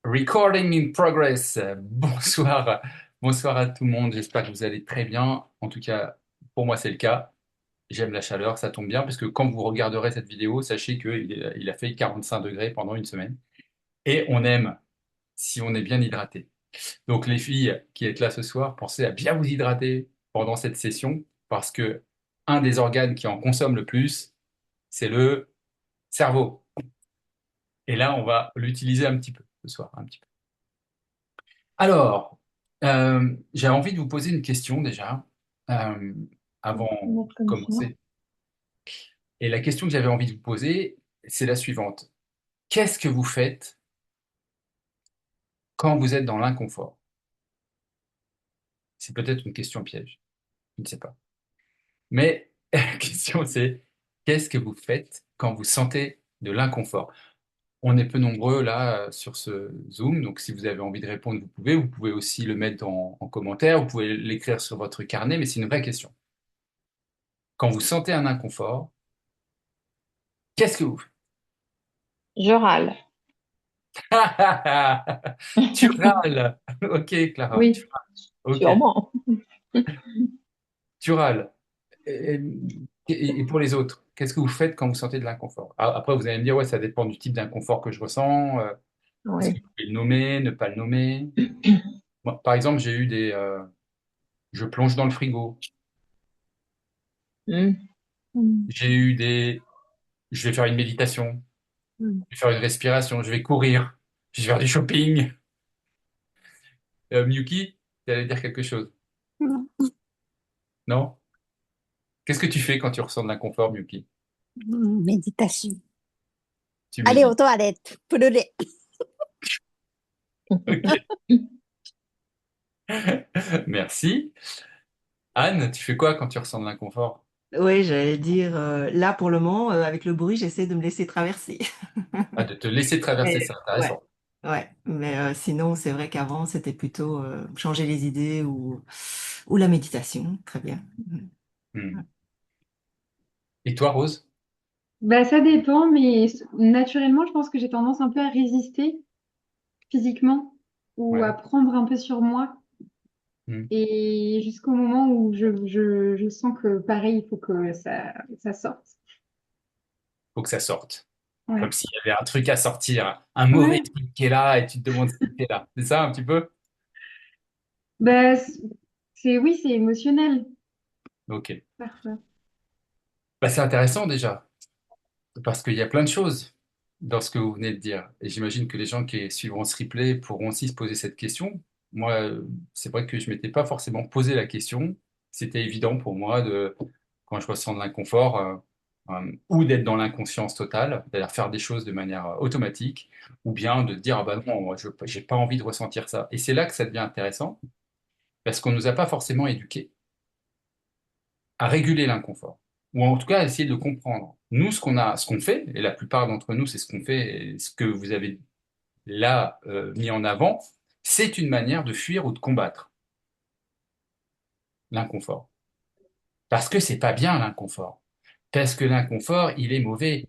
Recording in progress. Bonsoir, bonsoir à tout le monde. J'espère que vous allez très bien. En tout cas, pour moi, c'est le cas. J'aime la chaleur, ça tombe bien, parce que quand vous regarderez cette vidéo, sachez qu'il a fait 45 degrés pendant une semaine. Et on aime si on est bien hydraté. Donc, les filles qui êtes là ce soir, pensez à bien vous hydrater pendant cette session, parce que un des organes qui en consomme le plus, c'est le cerveau. Et là, on va l'utiliser un petit peu ce soir, un petit peu. Alors, j'ai envie de vous poser une question déjà, euh, avant Notre de commission. commencer. Et la question que j'avais envie de vous poser, c'est la suivante. Qu'est-ce que vous faites quand vous êtes dans l'inconfort? C'est peut-être une question piège, je ne sais pas. Mais la question c'est, qu'est-ce que vous faites quand vous sentez de l'inconfort? On est peu nombreux là sur ce Zoom, donc si vous avez envie de répondre, vous pouvez. Vous pouvez aussi le mettre en commentaire, vous pouvez l'écrire sur votre carnet, mais c'est une vraie question. Quand vous sentez un inconfort, qu'est-ce que vous faites? Je râle. Tu râles. Ok, Clara. Oui, Ok, sûrement. tu râles. Et, et pour les autres, qu'est-ce que vous faites quand vous sentez de l'inconfort? Après, vous allez me dire, ouais, ça dépend du type d'inconfort que je ressens. Est-ce que Oui. vous pouvez le nommer, ne pas le nommer? Moi, par exemple, j'ai eu je plonge dans le frigo. Mm. Mm. J'ai eu je vais faire une méditation. Mm. Je vais faire une respiration. Je vais courir. Je vais faire du shopping. Miyuki, tu allais dire quelque chose? Non? Qu'est-ce que tu fais quand tu ressens de l'inconfort, Miyuki? Méditation. Tu Aller aux médites. toilettes, brûler. Ok. Merci. Anne, tu fais quoi quand tu ressens de l'inconfort? Oui, j'allais dire, là pour le moment, avec le bruit, j'essaie de me laisser traverser. Ah, de te laisser traverser, c'est Mais, ouais, intéressant. ouais. Mais sinon, c'est vrai qu'avant, c'était plutôt changer les idées ou la méditation. Très bien. Hmm. Et toi, Rose? Bah, ça dépend, mais naturellement, je pense que j'ai tendance un peu à résister physiquement ou à Ouais. prendre un peu sur moi. Hmm. Et jusqu'au moment où je sens que, pareil, il faut que ça sorte. Faut que ça sorte. Comme Ouais. s'il y avait un truc à sortir, un mauvais Ouais. truc qui est là et tu te demandes ce qui est là. C'est ça un petit peu? Bah, oui, c'est émotionnel, Ok. parfois. Bah, c'est intéressant déjà, parce qu'il y a plein de choses dans ce que vous venez de dire. Et j'imagine que les gens qui suivront ce replay pourront aussi se poser cette question. Moi, c'est vrai que je m'étais pas forcément posé la question. C'était évident pour moi quand je ressens de l'inconfort, ou d'être dans l'inconscience totale, c'est-à-dire faire des choses de manière automatique, ou bien de dire, ah bah non, moi, je j'ai pas envie de ressentir ça. Et c'est là que ça devient intéressant, parce qu'on nous a pas forcément éduqués à réguler l'inconfort, ou en tout cas à essayer de le comprendre. Nous, ce qu'on fait, et la plupart d'entre nous, c'est ce qu'on fait, et ce que vous avez là mis en avant, c'est une manière de fuir ou de combattre l'inconfort. Parce que c'est pas bien l'inconfort. Parce que l'inconfort, il est mauvais.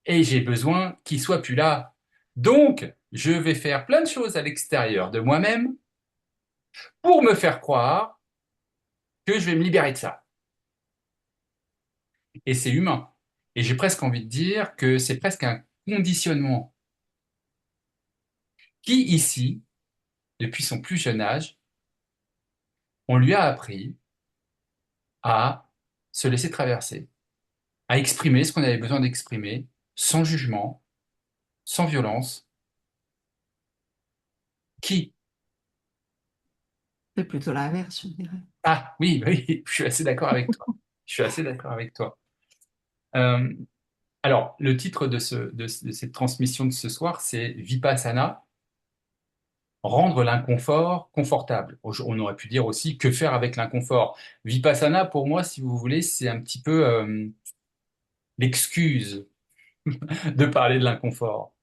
Et j'ai besoin qu'il soit plus là. Donc, je vais faire plein de choses à l'extérieur de moi-même pour me faire croire que je vais me libérer de ça. Et c'est humain. Et j'ai presque envie de dire que c'est presque un conditionnement qui, ici, depuis son plus jeune âge, on lui a appris à se laisser traverser, à exprimer ce qu'on avait besoin d'exprimer, sans jugement, sans violence. Qui? C'est plutôt l'inverse, je dirais. Ah, oui, oui, je suis assez d'accord avec toi. Je suis assez d'accord avec toi. Euh, Alors, le titre de cette transmission de ce soir, c'est Vipassana, rendre l'inconfort confortable. On aurait pu dire aussi que faire avec l'inconfort. Vipassana, pour moi, si vous voulez, c'est un petit peu l'excuse de parler de l'inconfort.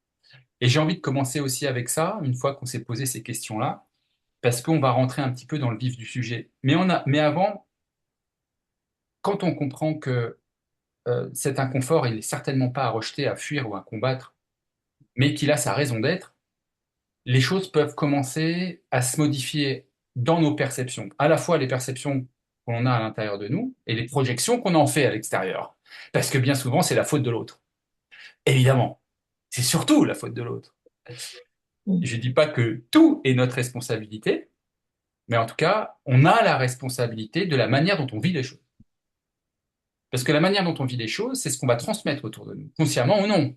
Et j'ai envie de commencer aussi avec ça, une fois qu'on s'est posé ces questions-là, parce qu'on va rentrer un petit peu dans le vif du sujet. Mais avant, quand on comprend que cet inconfort, il n'est certainement pas à rejeter, à fuir ou à combattre, mais qu'il a sa raison d'être, les choses peuvent commencer à se modifier dans nos perceptions, à la fois les perceptions qu'on a à l'intérieur de nous et les projections qu'on en fait à l'extérieur. Parce que bien souvent, c'est la faute de l'autre. Évidemment, c'est surtout la faute de l'autre. Je ne dis pas que tout est notre responsabilité, mais en tout cas, on a la responsabilité de la manière dont on vit les choses. Parce que la manière dont on vit les choses, c'est ce qu'on va transmettre autour de nous, consciemment ou non.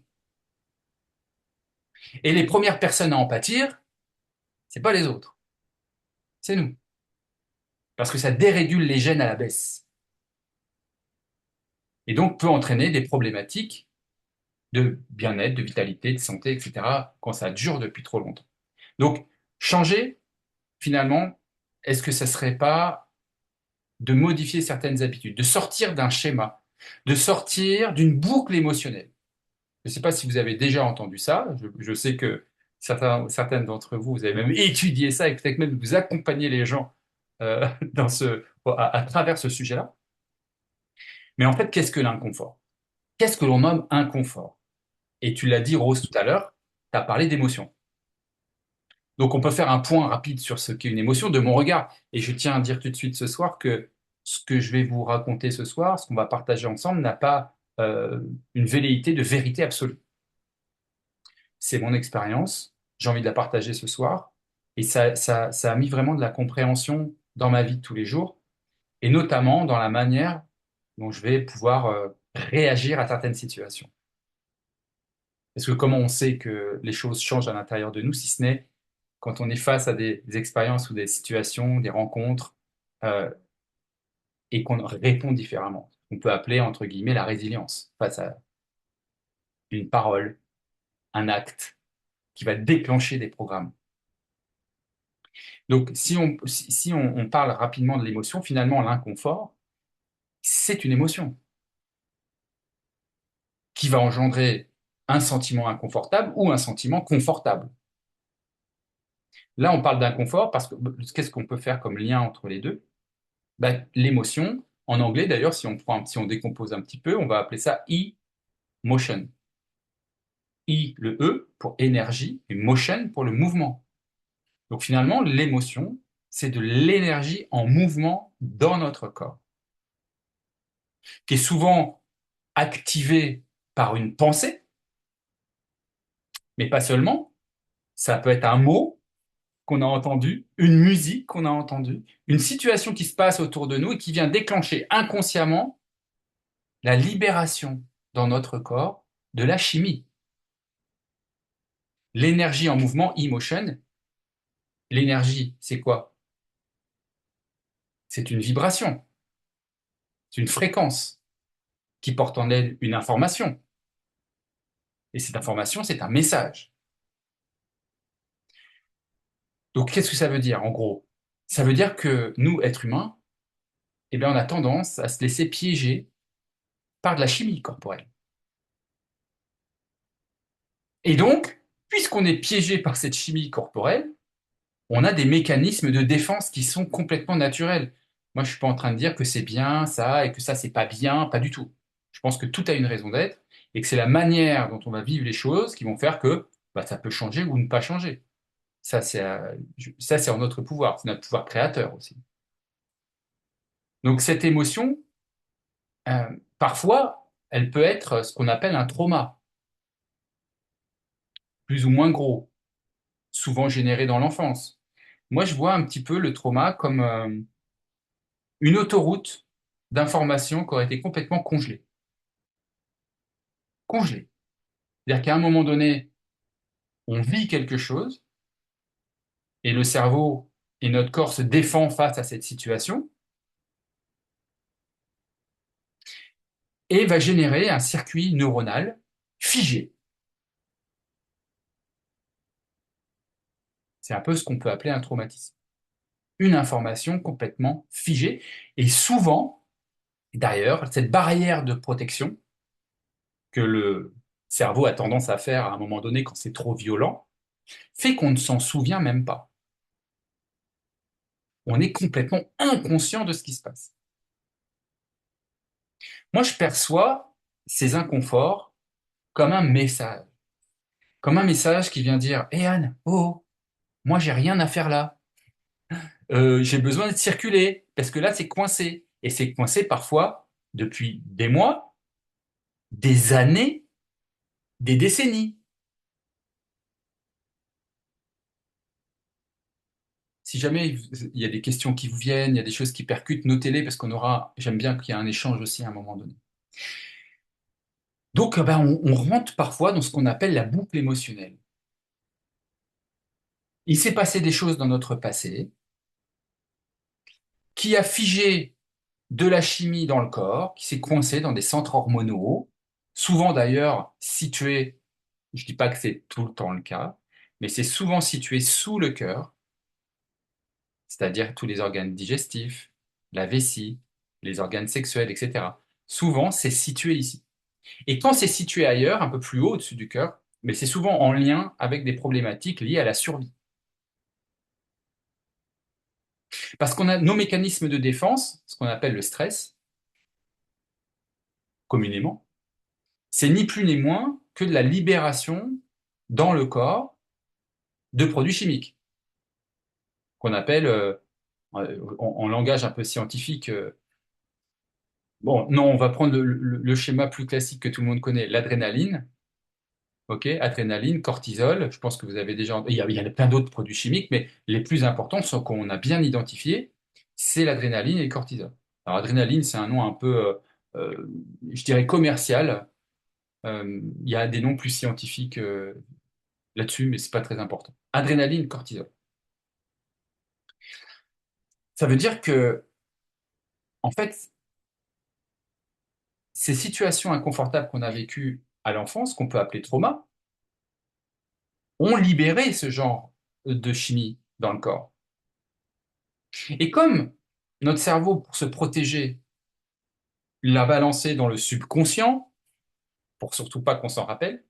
Et les premières personnes à en pâtir, c'est pas les autres, c'est nous. Parce que ça dérégule les gènes à la baisse. Et donc peut entraîner des problématiques de bien-être, de vitalité, de santé, etc., quand ça dure depuis trop longtemps. Donc, changer, finalement, est-ce que ça serait pas de modifier certaines habitudes, de sortir d'un schéma, de sortir d'une boucle émotionnelle? Je ne sais pas si vous avez déjà entendu ça. Je sais que certaines d'entre vous, vous avez même étudié ça et peut-être même vous accompagnez les gens à travers ce sujet-là. Mais en fait, qu'est-ce que l'inconfort? Qu'est-ce que l'on nomme inconfort? Et tu l'as dit, Rose, tout à l'heure, tu as parlé d'émotion. Donc, on peut faire un point rapide sur ce qu'est une émotion de mon regard. Et je tiens à dire tout de suite ce soir que ce que je vais vous raconter ce soir, ce qu'on va partager ensemble, n'a pas une velléité de vérité absolue. C'est mon expérience, j'ai envie de la partager ce soir, et ça a mis vraiment de la compréhension dans ma vie de tous les jours, et notamment dans la manière dont je vais pouvoir réagir à certaines situations. Parce que comment on sait que les choses changent à l'intérieur de nous, si ce n'est quand on est face à des expériences ou des situations, des rencontres, euh, et qu'on répond différemment. On peut appeler, entre guillemets, la résilience face à une parole, un acte qui va déclencher des programmes. Donc, si on parle rapidement de l'émotion, finalement, l'inconfort, c'est une émotion qui va engendrer un sentiment inconfortable ou un sentiment confortable. Là, on parle d'inconfort parce que qu'est-ce qu'on peut faire comme lien entre les deux? Ben, l'émotion, en anglais d'ailleurs, si on décompose un petit peu, on va appeler ça e-motion. Le E pour énergie et motion pour le mouvement. Donc finalement, l'émotion, c'est de l'énergie en mouvement dans notre corps, qui est souvent activé par une pensée, mais pas seulement. Ça peut être un mot qu'on a entendu, une musique qu'on a entendue, une situation qui se passe autour de nous et qui vient déclencher inconsciemment la libération dans notre corps de la chimie. L'énergie en mouvement, e-motion, l'énergie, c'est quoi? C'est une vibration, c'est une fréquence qui porte en elle une information. Et cette information, c'est un message. Donc, qu'est-ce que ça veut dire, en gros? Ça veut dire que nous, êtres humains, eh bien, on a tendance à se laisser piéger par de la chimie corporelle. Et donc, puisqu'on est piégé par cette chimie corporelle, on a des mécanismes de défense qui sont complètement naturels. Moi, je suis pas en train de dire que c'est bien ça et que ça, c'est pas bien, pas du tout. Je pense que tout a une raison d'être et que c'est la manière dont on va vivre les choses qui vont faire que bah, ça peut changer ou ne pas changer. Ça, c'est en notre pouvoir, c'est notre pouvoir créateur aussi. Donc cette émotion, parfois, elle peut être ce qu'on appelle un trauma, plus ou moins gros, souvent généré dans l'enfance. Moi, je vois un petit peu le trauma comme une autoroute d'informations qui aurait été complètement congelée. Congelée. C'est-à-dire qu'à un moment donné, on vit quelque chose et le cerveau et notre corps se défend face à cette situation et va générer un circuit neuronal figé. C'est un peu ce qu'on peut appeler un traumatisme. Une information complètement figée. Et souvent, d'ailleurs, cette barrière de protection que le cerveau a tendance à faire à un moment donné quand c'est trop violent, fait qu'on ne s'en souvient même pas. On est complètement inconscient de ce qui se passe. Moi, je perçois ces inconforts comme un message qui vient dire: Hé Anne, oh, moi, j'ai rien à faire là. J'ai besoin de circuler parce que là, c'est coincé. Et c'est coincé parfois depuis des mois, des années, des décennies. Si jamais il y a des questions qui vous viennent, il y a des choses qui percutent, notez-les parce j'aime bien qu'il y ait un échange aussi à un moment donné. Donc, ben, on rentre parfois dans ce qu'on appelle la boucle émotionnelle. Il s'est passé des choses dans notre passé qui a figé de la chimie dans le corps, qui s'est coincé dans des centres hormonaux, souvent d'ailleurs situés, je ne dis pas que c'est tout le temps le cas, mais c'est souvent situé sous le cœur, c'est-à-dire tous les organes digestifs, la vessie, les organes sexuels, etc. Souvent, c'est situé ici. Et quand c'est situé ailleurs, un peu plus haut au-dessus du cœur, mais c'est souvent en lien avec des problématiques liées à la survie. Parce qu'on a nos mécanismes de défense, ce qu'on appelle le stress, communément, c'est ni plus ni moins que de la libération dans le corps de produits chimiques, qu'on appelle, en langage un peu scientifique, bon, non, on va prendre le schéma plus classique que tout le monde connaît, l'adrénaline, ok, adrénaline, cortisol, je pense que vous avez déjà, il y a plein d'autres produits chimiques, mais les plus importants sont qu'on a bien identifié, c'est l'adrénaline et le cortisol. Alors, adrénaline, c'est un nom un peu, je dirais, commercial. Il y a des noms plus scientifiques là-dessus, mais c'est pas très important. Adrénaline, cortisol. Ça veut dire que, en fait, ces situations inconfortables qu'on a vécues à l'enfance, qu'on peut appeler trauma, ont libéré ce genre de chimie dans le corps. Et comme notre cerveau, pour se protéger, l'a balancé dans le subconscient, pour surtout pas qu'on s'en rappelle,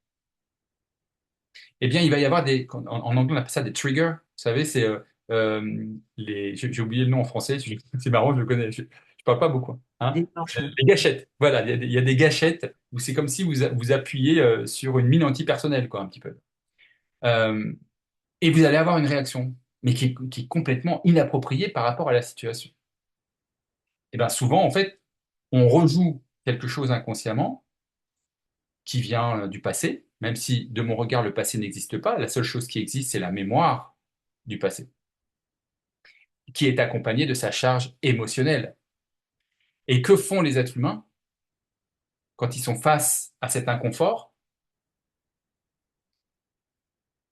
eh bien, il va y avoir en anglais, on appelle ça des triggers. Vous savez, c'est j'ai oublié le nom en français, c'est marrant, je le connais, je parle pas beaucoup. Hein. Déclenchement. Les gâchettes. Voilà, il y a des gâchettes où c'est comme si vous appuyez sur une mine antipersonnelle, quoi, un petit peu. Euh, et vous allez avoir une réaction, mais qui est complètement inappropriée par rapport à la situation. Et bien souvent, en fait, on rejoue quelque chose inconsciemment qui vient du passé, même si de mon regard, le passé n'existe pas. La seule chose qui existe, c'est la mémoire du passé, qui est accompagnée de sa charge émotionnelle. Et que font les êtres humains quand ils sont face à cet inconfort?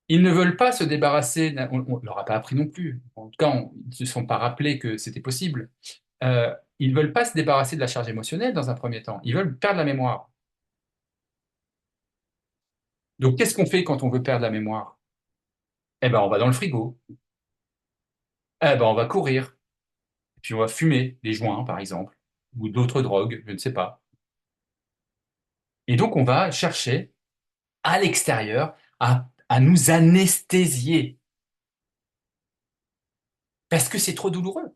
Ils ne veulent pas se débarrasser, on ne leur a pas appris non plus. En tout cas, ils ne se sont pas rappelés que c'était possible. Ils ne veulent pas se débarrasser de la charge émotionnelle dans un premier temps. Ils veulent perdre la mémoire. Donc, qu'est-ce qu'on fait quand on veut perdre la mémoire? Eh ben, on va dans le frigo. Eh ben, on va courir. Et puis, on va fumer des joints, par exemple, ou d'autres drogues, je ne sais pas. Et donc, on va chercher à l'extérieur à nous anesthésier parce que c'est trop douloureux.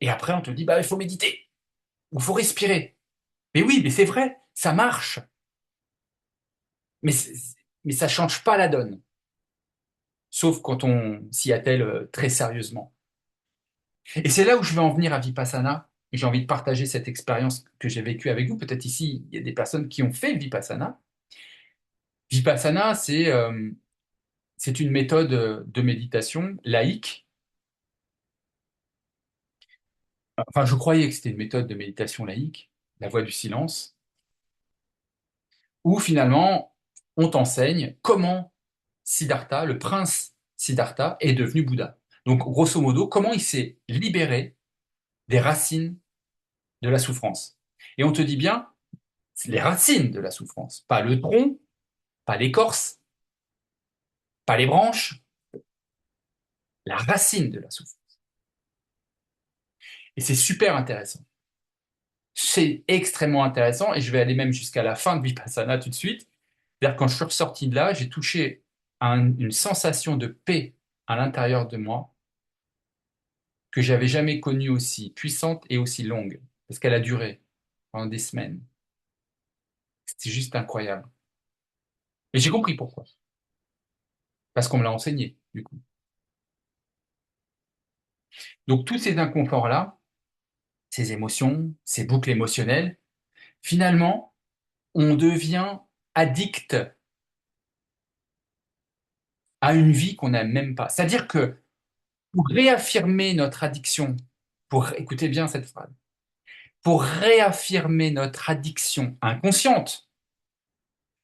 Et après, on te dit, bah, il faut méditer, ou il faut respirer. Mais oui, mais c'est vrai, ça marche. Mais, mais ça change pas la donne, sauf quand on s'y attelle très sérieusement. Et c'est là où je veux en venir à Vipassana. Et j'ai envie de partager cette expérience que j'ai vécue avec vous. Peut-être ici, il y a des personnes qui ont fait Vipassana. Vipassana, c'est une méthode de méditation laïque. Enfin, je croyais que c'était une méthode de méditation laïque, la voie du silence, où finalement, on t'enseigne comment Siddhartha, le prince Siddhartha, est devenu Bouddha. Donc, grosso modo, comment il s'est libéré des racines de la souffrance. Et on te dit bien, c'est les racines de la souffrance, pas le tronc, pas l'écorce, pas les branches, la racine de la souffrance. Et c'est super intéressant. C'est extrêmement intéressant et je vais aller même jusqu'à la fin de Vipassana tout de suite. C'est-à-dire quand je suis ressorti de là, j'ai touché à une sensation de paix à l'intérieur de moi que j'avais jamais connue aussi puissante et aussi longue, parce qu'elle a duré pendant des semaines. C'était juste incroyable. Et j'ai compris pourquoi. Parce qu'on me l'a enseigné, du coup. Donc tous ces inconforts-là, ces émotions, ces boucles émotionnelles, finalement, on devient addict à une vie qu'on n'aime même pas. C'est-à-dire que pour réaffirmer notre addiction, pour écoutez bien cette phrase, pour réaffirmer notre addiction inconsciente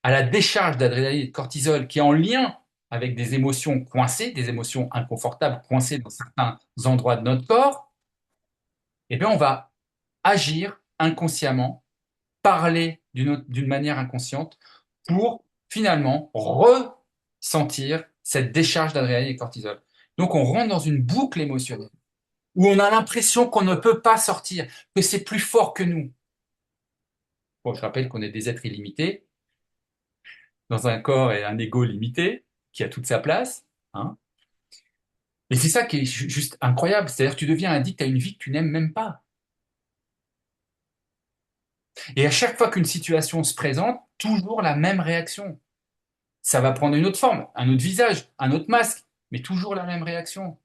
à la décharge d'adrénaline et de cortisol qui est en lien avec des émotions coincées, des émotions inconfortables coincées dans certains endroits de notre corps, eh bien on va agir inconsciemment, parler d'une manière inconsciente pour finalement ressentir cette décharge d'adrénaline et de cortisol. Donc on rentre dans une boucle émotionnelle où on a l'impression qu'on ne peut pas sortir, que c'est plus fort que nous. Bon, je rappelle qu'on est des êtres illimités, dans un corps et un ego limité, qui a toute sa place, hein. Et c'est ça qui est juste incroyable, c'est-à-dire que tu deviens addict à une vie que tu n'aimes même pas. Et à chaque fois qu'une situation se présente, toujours la même réaction. Ça va prendre une autre forme, un autre visage, un autre masque, mais toujours la même réaction.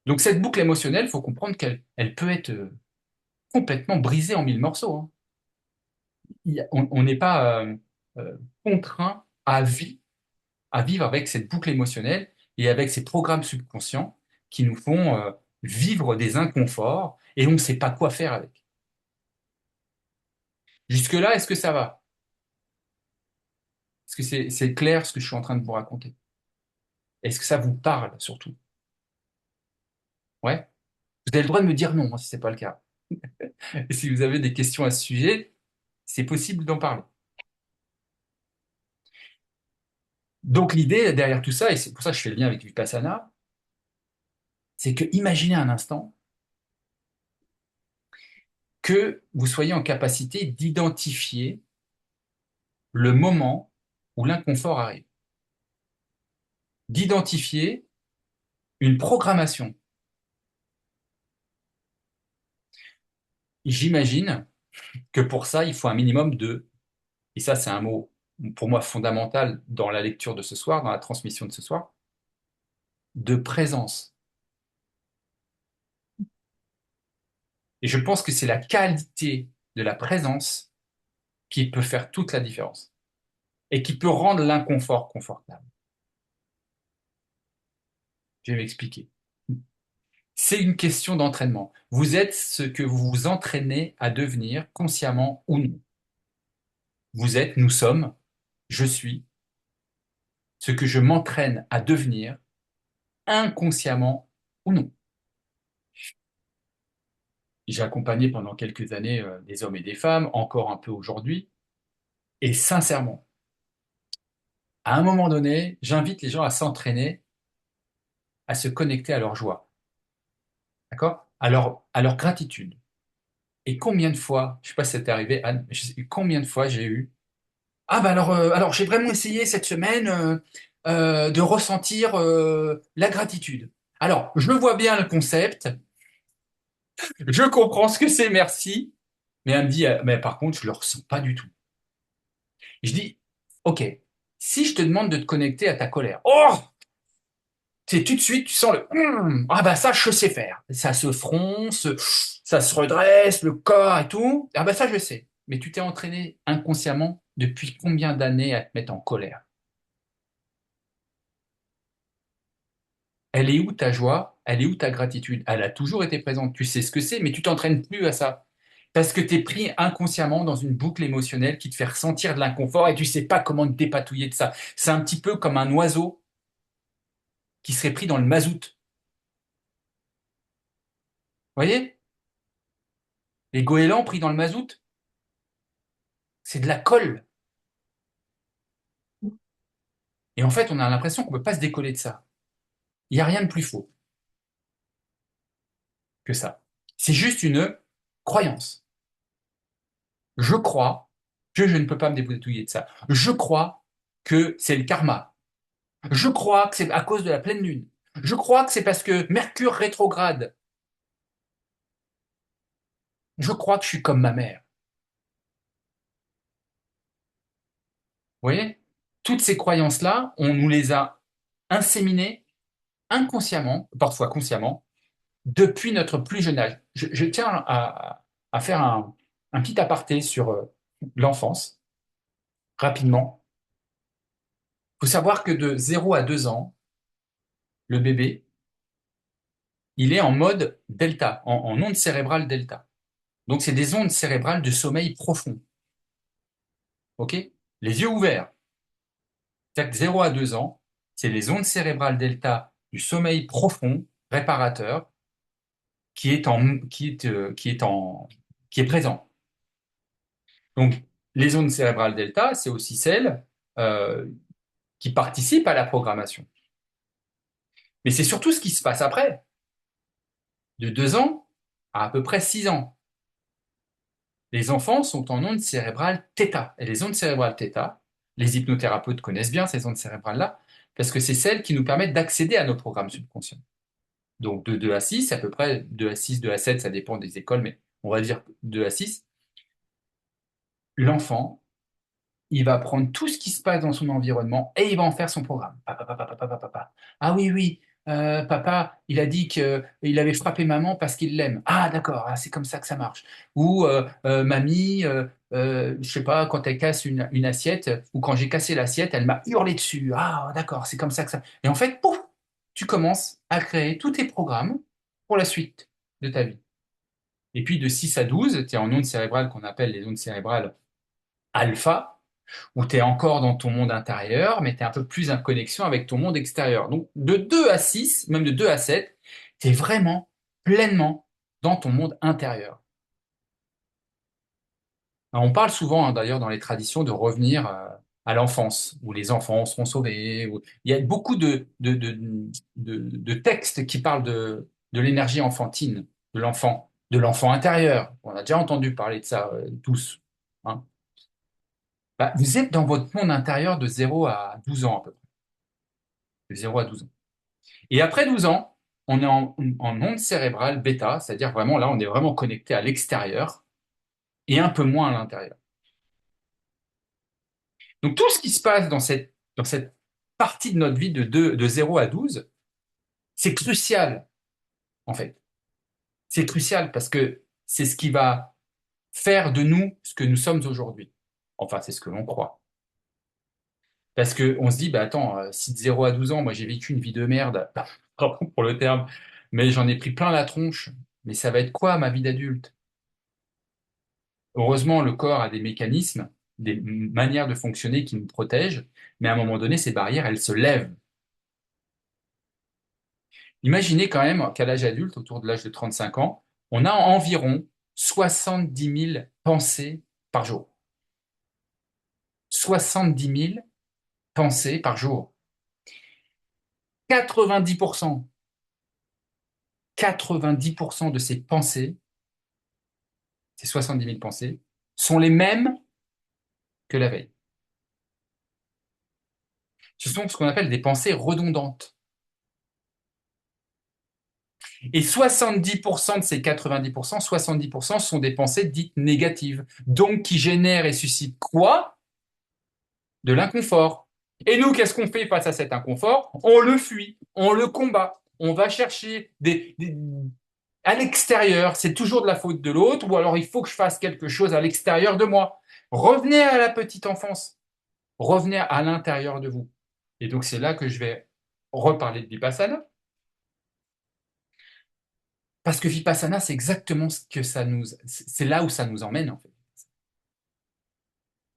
Donc cette boucle émotionnelle, il faut comprendre qu'elle peut être complètement brisée en mille morceaux, hein. On n'est pas contraint à vivre avec cette boucle émotionnelle et avec ces programmes subconscients qui nous font vivre des inconforts et on ne sait pas quoi faire avec. Jusque-là, est-ce que ça va? Est-ce que c'est clair ce que je suis en train de vous raconter? Est-ce que ça vous parle surtout? Ouais? Vous avez le droit de me dire non, hein, si ce n'est pas le cas. Et si vous avez des questions à ce sujet, c'est possible d'en parler. Donc l'idée derrière tout ça, et c'est pour ça que je fais le lien avec Vipassana, c'est que imaginez un instant que vous soyez en capacité d'identifier le moment où l'inconfort arrive, d'identifier une programmation. J'imagine que pour ça, il faut un minimum de, et ça c'est un mot pour moi fondamental dans la lecture de ce soir, dans la transmission de ce soir, de présence. Et je pense que c'est la qualité de la présence qui peut faire toute la différence et qui peut rendre l'inconfort confortable. Je vais m'expliquer. C'est une question d'entraînement. Vous êtes ce que vous vous entraînez à devenir, consciemment ou non. Vous êtes, nous sommes, je suis, ce que je m'entraîne à devenir, inconsciemment ou non. J'ai accompagné pendant quelques années des hommes et des femmes, encore un peu aujourd'hui, et sincèrement, à un moment donné, j'invite les gens à s'entraîner, à se connecter à leur joie, d'accord? À leur gratitude. Et combien de fois, je ne sais pas si ça t'est arrivé, Anne, mais je sais combien de fois j'ai eu ah bah alors j'ai vraiment essayé cette semaine de ressentir la gratitude. Alors, je vois bien le concept, je comprends ce que c'est, merci, mais elle me dit, mais par contre, je le ressens pas du tout. Je dis, ok, si je te demande de te connecter à ta colère, oh, c'est tout de suite, tu sens le, ah bah ça, je sais faire. Ça se fronce, ça se redresse, le corps et tout. Ah bah ça, je sais. Mais tu t'es entraîné inconsciemment depuis combien d'années à te mettre en colère? Elle est où ta joie? Elle est où ta gratitude? Elle a toujours été présente. Tu sais ce que c'est, mais tu t'entraînes plus à ça. Parce que tu es pris inconsciemment dans une boucle émotionnelle qui te fait ressentir de l'inconfort et tu sais pas comment te dépatouiller de ça. C'est un petit peu comme un oiseau qui serait pris dans le mazout. Vous voyez? Les goélands pris dans le mazout, c'est de la colle. Et en fait, on a l'impression qu'on ne peut pas se décoller de ça. Il n'y a rien de plus faux que ça. C'est juste une croyance. Je crois que je ne peux pas me dépatouiller de ça. Je crois que c'est le karma. Je crois que c'est à cause de la pleine lune. Je crois que c'est parce que Mercure rétrograde. Je crois que je suis comme ma mère. voyez? Toutes ces croyances-là, on nous les a inséminées inconsciemment, parfois consciemment, depuis notre plus jeune âge. Je tiens à faire un petit aparté sur l'enfance, rapidement. Il faut savoir que de 0 à 2 ans, le bébé, il est en mode delta, en onde cérébrale delta. Donc, c'est des ondes cérébrales de sommeil profond. OK? Les yeux ouverts. C'est-à-dire que 0 à 2 ans, c'est les ondes cérébrales delta du sommeil profond, réparateur, qui est présent. Donc, les ondes cérébrales delta, c'est aussi celles euh, qui participent à la programmation. Mais c'est surtout ce qui se passe après, de 2 ans à peu près 6 ans. Les enfants sont en ondes cérébrales θ. Et les ondes cérébrales θ, les hypnothérapeutes connaissent bien ces ondes cérébrales-là, parce que c'est celles qui nous permettent d'accéder à nos programmes subconscients. Donc de 2 à 6, à peu près 2 à 6, 2 à 7, ça dépend des écoles, mais on va dire 2 à 6, l'enfant, il va prendre tout ce qui se passe dans son environnement et il va en faire son programme. Papa, papa, papa, papa, papa. Ah oui, oui, papa, il a dit qu'il avait frappé maman parce qu'il l'aime. Ah d'accord, ah, c'est comme ça que ça marche. Ou mamie, je sais pas, quand elle casse une assiette, ou quand j'ai cassé l'assiette, elle m'a hurlé dessus. Ah d'accord, c'est comme ça que ça. Et en fait, pouf, tu commences à créer tous tes programmes pour la suite de ta vie. Et puis de 6 à 12, tu es en ondes cérébrales qu'on appelle les ondes cérébrales alpha, où tu es encore dans ton monde intérieur, mais tu es un peu plus en connexion avec ton monde extérieur. Donc de 2 à 6, même de 2 à 7, tu es vraiment pleinement dans ton monde intérieur. Alors, on parle souvent, hein, d'ailleurs, dans les traditions, de revenir à l'enfance, où les enfants seront sauvés. Il y a beaucoup de textes qui parlent de l'énergie enfantine, de l'enfant intérieur. On a déjà entendu parler de ça tous. Hein. Bah, vous êtes dans votre monde intérieur de 0 à 12 ans à peu près. De 0 à 12 ans. Et après 12 ans, on est en onde cérébrale bêta, c'est-à-dire vraiment là, on est vraiment connecté à l'extérieur et un peu moins à l'intérieur. Donc tout ce qui se passe dans cette partie de notre vie de 0 à 12, c'est crucial en fait. C'est crucial parce que c'est ce qui va faire de nous ce que nous sommes aujourd'hui. Enfin, c'est ce que l'on croit. Parce qu'on se dit, bah attends, si de 0 à 12 ans, moi j'ai vécu une vie de merde, pardon pour le terme, mais j'en ai pris plein la tronche, mais ça va être quoi ma vie d'adulte? Heureusement, le corps a des mécanismes, des manières de fonctionner qui nous protègent, mais à un moment donné, ces barrières, elles se lèvent. Imaginez quand même qu'à l'âge adulte, autour de l'âge de 35 ans, on a environ 70 000 pensées par jour. 70 000 pensées par jour. 90%, 90% de ces pensées, ces 70 000 pensées, sont les mêmes que la veille. Ce sont ce qu'on appelle des pensées redondantes. Et 70% de ces 90%, 70% sont des pensées dites négatives, donc qui génèrent et suscitent quoi? De l'inconfort. Et nous, qu'est-ce qu'on fait face à cet inconfort? On le fuit, on le combat, on va chercher à l'extérieur, c'est toujours de la faute de l'autre, ou alors il faut que je fasse quelque chose à l'extérieur de moi. Revenez à la petite enfance, revenez à l'intérieur de vous. Et donc c'est là que je vais reparler de Vipassana, parce que Vipassana, c'est exactement ce que c'est là où ça nous emmène en fait.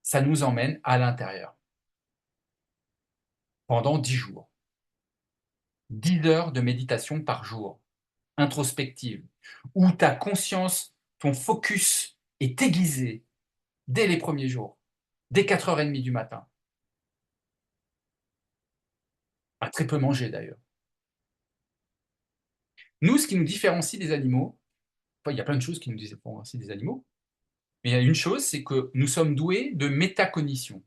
Ça nous emmène à l'intérieur pendant 10 jours, 10 heures de méditation par jour, introspective, où ta conscience, ton focus est aiguisé dès les premiers jours, dès 4h30 du matin, à très peu manger d'ailleurs. Nous, ce qui nous différencie des animaux, enfin, il y a plein de choses qui nous différencient des animaux, mais il y a une chose, c'est que nous sommes doués de métacognition.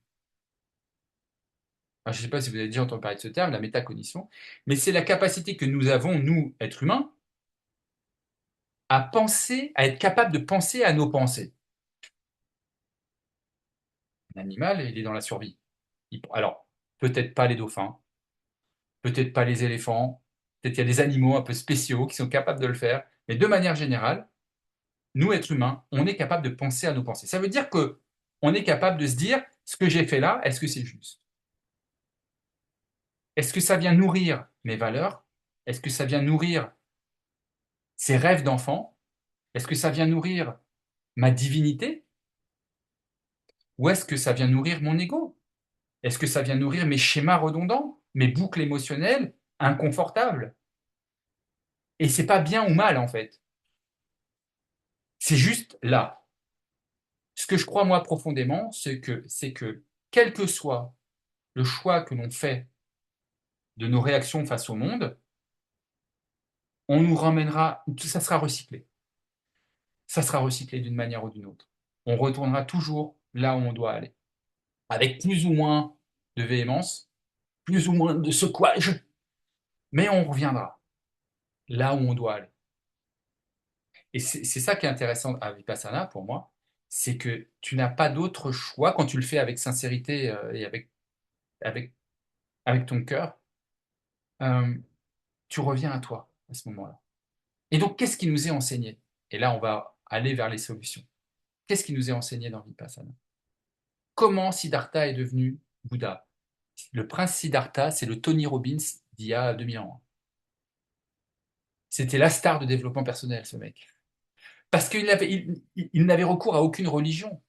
Alors, je ne sais pas si vous avez déjà entendu parler de ce terme, la métacognition, mais c'est la capacité que nous avons, nous, êtres humains, à penser, à être capable de penser à nos pensées. Un animal, il est dans la survie. Alors, peut-être pas les dauphins, peut-être pas les éléphants, peut-être il y a des animaux un peu spéciaux qui sont capables de le faire, mais de manière générale, nous, êtres humains, on est capable de penser à nos pensées. Ça veut dire que on est capable de se dire, ce que j'ai fait là, est-ce que c'est juste? Est-ce que ça vient nourrir mes valeurs? Est-ce que ça vient nourrir ces rêves d'enfant? Est-ce que ça vient nourrir ma divinité? Ou est-ce que ça vient nourrir mon ego? Est-ce que ça vient nourrir mes schémas redondants, mes boucles émotionnelles inconfortables? Et c'est pas bien ou mal en fait. C'est juste là. Ce que je crois moi profondément, c'est que quel que soit le choix que l'on fait de nos réactions face au monde, on nous ramènera, ça sera recyclé. Ça sera recyclé d'une manière ou d'une autre. On retournera toujours là où on doit aller, avec plus ou moins de véhémence, plus ou moins de secouage, mais on reviendra là où on doit aller. Et c'est ça qui est intéressant à Vipassana pour moi, c'est que tu n'as pas d'autre choix quand tu le fais avec sincérité et avec, avec ton cœur, euh, tu reviens à toi à ce moment-là. Et donc, qu'est-ce qui nous est enseigné? Et là, on va aller vers les solutions. Qu'est-ce qui nous est enseigné dans Vipassana? Comment Siddhartha est devenu Bouddha? Le prince Siddhartha, c'est le Tony Robbins d'il y a 2000 ans. C'était la star de développement personnel, ce mec. Parce qu'il n'avait recours à aucune religion,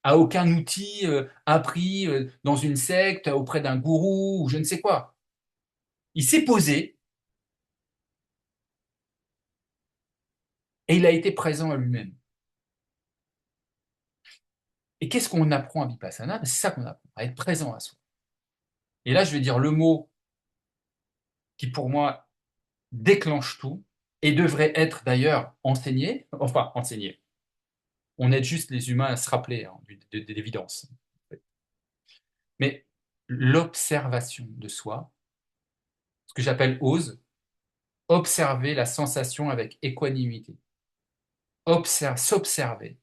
à aucun outil appris dans une secte, auprès d'un gourou ou je ne sais quoi. Il s'est posé et il a été présent à lui-même. Et qu'est-ce qu'on apprend à Vipassana? C'est ça qu'on apprend, à être présent à soi. Et là, je vais dire le mot qui, pour moi, déclenche tout et devrait être d'ailleurs enseigné, enfin enseigné. On aide juste les humains à se rappeler hein, de l'évidence. Mais l'observation de soi, ce que j'appelle ose, observer la sensation avec équanimité. S'observer.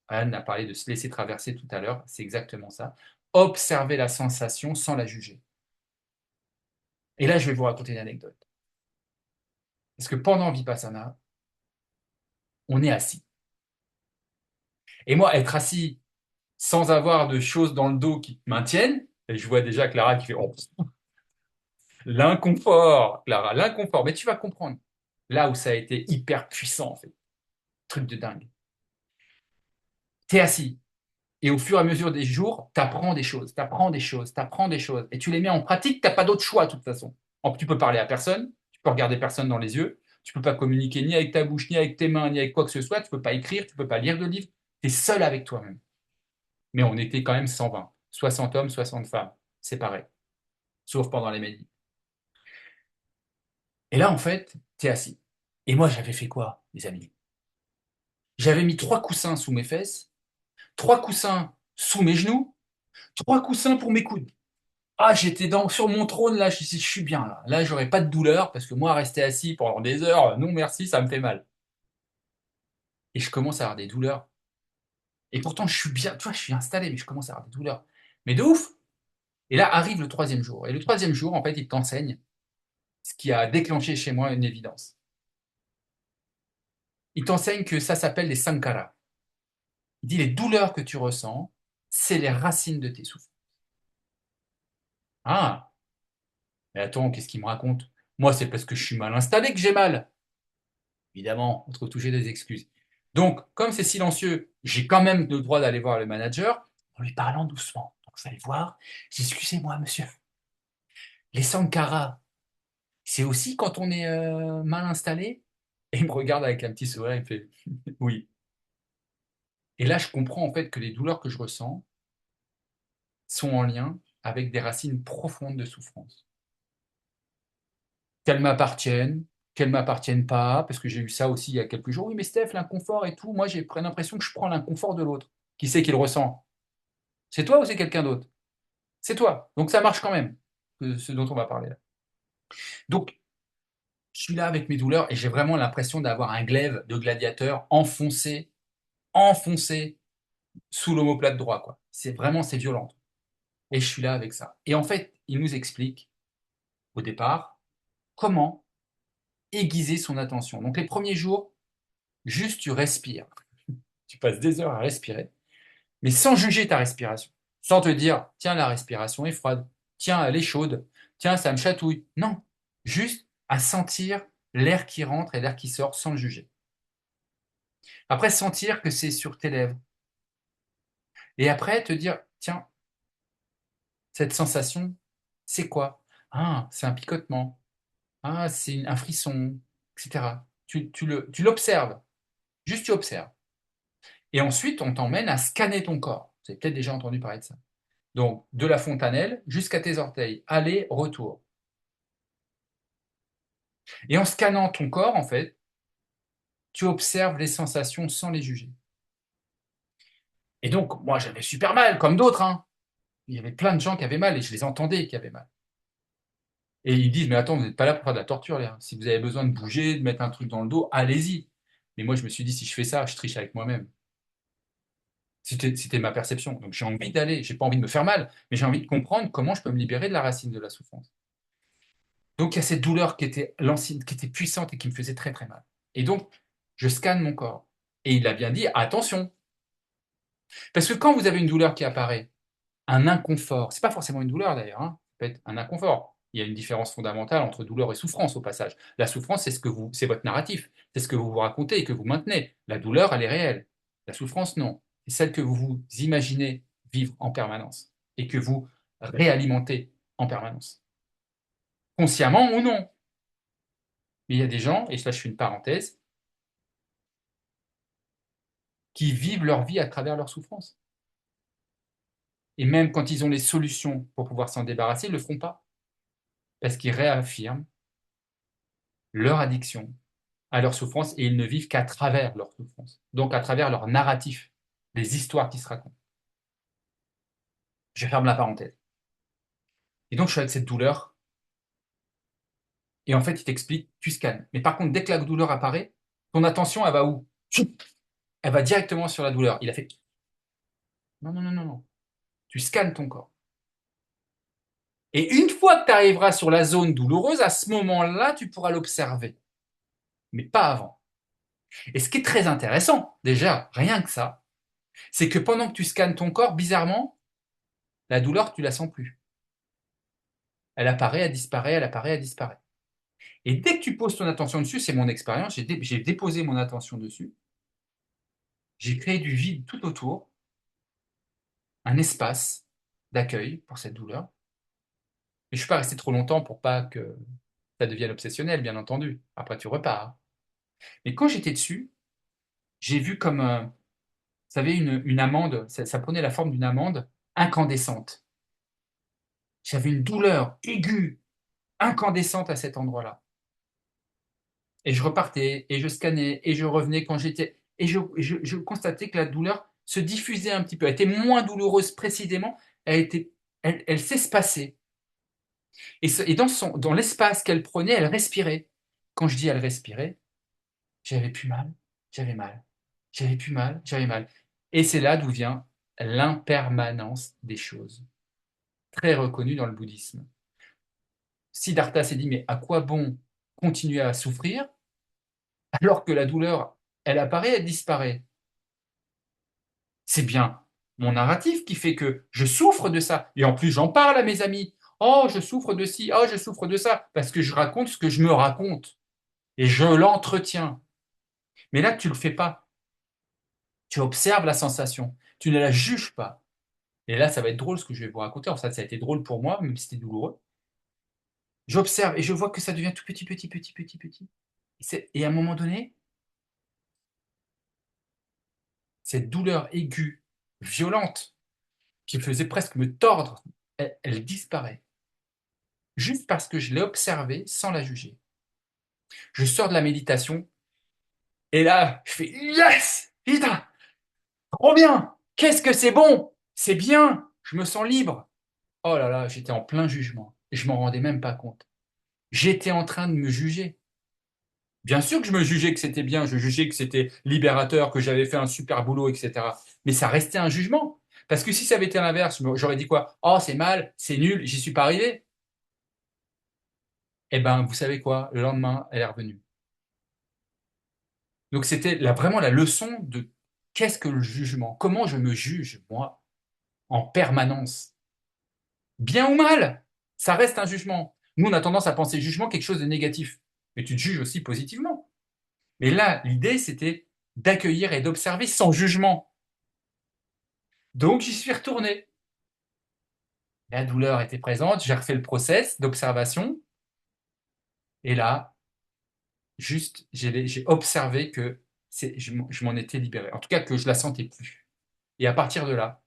Anne a parlé de se laisser traverser tout à l'heure, c'est exactement ça. Observer la sensation sans la juger. Et là, je vais vous raconter une anecdote. Parce que pendant Vipassana, on est assis. Et moi, être assis sans avoir de choses dans le dos qui te maintiennent, et je vois déjà Clara qui fait oh, l'inconfort, Clara, l'inconfort. Mais tu vas comprendre. Là où ça a été hyper puissant, en fait. Truc de dingue. T'es assis. Et au fur et à mesure des jours, t'apprends des choses, t'apprends des choses, t'apprends des choses. Et tu les mets en pratique, t'as pas d'autre choix, de toute façon. Tu peux parler à personne, tu peux regarder personne dans les yeux, tu peux pas communiquer ni avec ta bouche, ni avec tes mains, ni avec quoi que ce soit, tu peux pas écrire, tu peux pas lire de livre. T'es seul avec toi-même. Mais on était quand même 120, 60 hommes, 60 femmes, séparés, sauf pendant les méditations. Et là, en fait, t'es assis. Et moi, j'avais fait quoi, les amis? J'avais mis 3 coussins sous mes fesses, 3 coussins sous mes genoux, 3 coussins pour mes coudes. Ah, j'étais sur mon trône, là, je suis bien, là. Là, j'aurais pas de douleur, parce que moi, rester assis pendant des heures, non merci, ça me fait mal. Et je commence à avoir des douleurs. Et pourtant, je suis bien, tu vois, je suis installé, mais je commence à avoir des douleurs. Mais de ouf! Et là arrive le troisième jour. Et le troisième jour, en fait, il t'enseigne ce qui a déclenché chez moi une évidence. Il t'enseigne que ça s'appelle les sankaras. Il dit les douleurs que tu ressens, c'est les racines de tes souffrances. Ah, mais attends, qu'est-ce qu'il me raconte? Moi, c'est parce que je suis mal installé que j'ai mal. Évidemment, on trouve toujours des excuses. Donc, comme c'est silencieux, j'ai quand même le droit d'aller voir le manager en lui parlant doucement. Donc, vous allez voir, excusez-moi, monsieur. Les sankaras, c'est aussi quand on est mal installé? Et il me regarde avec un petit sourire, il me fait oui. Et là, je comprends en fait que les douleurs que je ressens sont en lien avec des racines profondes de souffrance. Qu'elles m'appartiennent pas, parce que j'ai eu ça aussi il y a quelques jours. Oui, mais Steph, l'inconfort et tout, moi j'ai pris l'impression que je prends l'inconfort de l'autre. Qui c'est qui le ressent? C'est toi ou c'est quelqu'un d'autre? C'est toi. Donc ça marche quand même, ce dont on va parler là. Donc, je suis là avec mes douleurs et j'ai vraiment l'impression d'avoir un glaive de gladiateur enfoncé sous l'omoplate droit, quoi. C'est violent. Et je suis là avec ça. Et en fait, il nous explique, au départ, comment aiguiser son attention. Donc les premiers jours, juste tu respires. Tu passes des heures à respirer, mais sans juger ta respiration. Sans te dire, tiens, la respiration est froide, tiens, elle est chaude, tiens, ça me chatouille. Non, juste à sentir l'air qui rentre et l'air qui sort sans le juger. Après, sentir que c'est sur tes lèvres. Et après, te dire, tiens, cette sensation, c'est quoi? Ah, c'est un picotement. Ah, c'est un frisson, etc. Tu l'observes. Juste tu observes. Et ensuite, on t'emmène à scanner ton corps. Vous avez peut-être déjà entendu parler de ça. Donc, de la fontanelle jusqu'à tes orteils. Aller, retour. Et en scannant ton corps, en fait, tu observes les sensations sans les juger. Et donc, moi, j'avais super mal, comme d'autres, hein. Il y avait plein de gens qui avaient mal et je les entendais qui avaient mal. Et ils disent, mais attends, vous n'êtes pas là pour faire de la torture, là. Si vous avez besoin de bouger, de mettre un truc dans le dos, allez-y. Mais moi, je me suis dit, si je fais ça, je triche avec moi-même. C'était ma perception. Donc, j'ai envie d'aller, j'ai pas envie de me faire mal, mais j'ai envie de comprendre comment je peux me libérer de la racine de la souffrance. Donc, il y a cette douleur qui était puissante et qui me faisait très, très mal. Et donc, je scanne mon corps. Et il a bien dit, attention. Parce que quand vous avez une douleur qui apparaît, un inconfort, c'est pas forcément une douleur d'ailleurs, hein, ça peut être un inconfort. Il y a une différence fondamentale entre douleur et souffrance au passage. La souffrance, c'est votre narratif, c'est ce que vous vous racontez et que vous maintenez. La douleur, elle est réelle. La souffrance, non. C'est celle que vous vous imaginez vivre en permanence et que vous réalimentez en permanence. Consciemment ou non. Mais il y a des gens, et là je fais une parenthèse, qui vivent leur vie à travers leur souffrance. Et même quand ils ont les solutions pour pouvoir s'en débarrasser, ils ne le feront pas. Parce qu'ils réaffirment leur addiction à leur souffrance et ils ne vivent qu'à travers leur souffrance. Donc à travers leur narratif, les histoires qui se racontent. Je ferme la parenthèse. Et donc je suis avec cette douleur et en fait il t'explique, tu scannes. Mais par contre, dès que la douleur apparaît, ton attention, elle va où? Elle va directement sur la douleur. Il a fait non, non, non, non, non. Tu scannes ton corps. Et une fois que tu arriveras sur la zone douloureuse, à ce moment-là, tu pourras l'observer. Mais pas avant. Et ce qui est très intéressant, déjà, rien que ça, c'est que pendant que tu scannes ton corps, bizarrement, la douleur, tu la sens plus. Elle apparaît, elle disparaît, elle apparaît, elle disparaît. Et dès que tu poses ton attention dessus, c'est mon expérience, j'ai déposé mon attention dessus, j'ai créé du vide tout autour, un espace d'accueil pour cette douleur. Et je ne suis pas resté trop longtemps pour pas que ça devienne obsessionnel, bien entendu. Après, tu repars. Mais quand j'étais dessus, j'ai vu comme, vous savez, une amande, ça prenait la forme d'une amande incandescente. J'avais une douleur aiguë, incandescente à cet endroit-là. Et je repartais, et je scannais, et je revenais quand j'étais. Et je constatais que la douleur se diffusait un petit peu. Elle était moins douloureuse précisément, elle s'espaçait. Et dans l'espace qu'elle prenait, elle respirait. Quand je dis elle respirait, j'avais plus mal, j'avais mal. J'avais plus mal, j'avais mal. Et c'est là d'où vient l'impermanence des choses, très reconnue dans le bouddhisme. Siddhartha s'est dit, mais à quoi bon continuer à souffrir alors que la douleur, elle apparaît, elle disparaît? C'est bien mon narratif qui fait que je souffre de ça. Et en plus, j'en parle à mes amis. Oh, je souffre de ci, oh, je souffre de ça. Parce que je raconte ce que je me raconte. Et je l'entretiens. Mais là, tu ne le fais pas. Tu observes la sensation. Tu ne la juges pas. Et là, ça va être drôle ce que je vais vous raconter. En fait, ça a été drôle pour moi, même si c'était douloureux. J'observe et je vois que ça devient tout petit, petit, petit, petit, petit. Et à un moment donné, cette douleur aiguë, violente, qui faisait presque me tordre, elle disparaît. Juste parce que je l'ai observée sans la juger. Je sors de la méditation et là, je fais yes! Putain, trop bien! Qu'est-ce que c'est bon! C'est bien! Je me sens libre! Oh là là, j'étais en plein jugement. Et je m'en rendais même pas compte. J'étais en train de me juger. Bien sûr que je me jugeais que c'était bien, je jugeais que c'était libérateur, que j'avais fait un super boulot, etc. Mais ça restait un jugement. Parce que si ça avait été l'inverse, j'aurais dit quoi? Oh, c'est mal, c'est nul, j'y suis pas arrivé. Eh ben, vous savez quoi? Le lendemain, elle est revenue. Donc c'était vraiment la leçon de qu'est-ce que le jugement? Comment je me juge, moi, en permanence? Bien ou mal, ça reste un jugement. Nous, on a tendance à penser jugement quelque chose de négatif. Mais tu te juges aussi positivement. Mais là, l'idée, c'était d'accueillir et d'observer sans jugement. Donc, j'y suis retourné. La douleur était présente, j'ai refait le process d'observation. Et là, juste, j'ai observé que je m'en étais libéré. En tout cas, que je la sentais plus. Et à partir de là,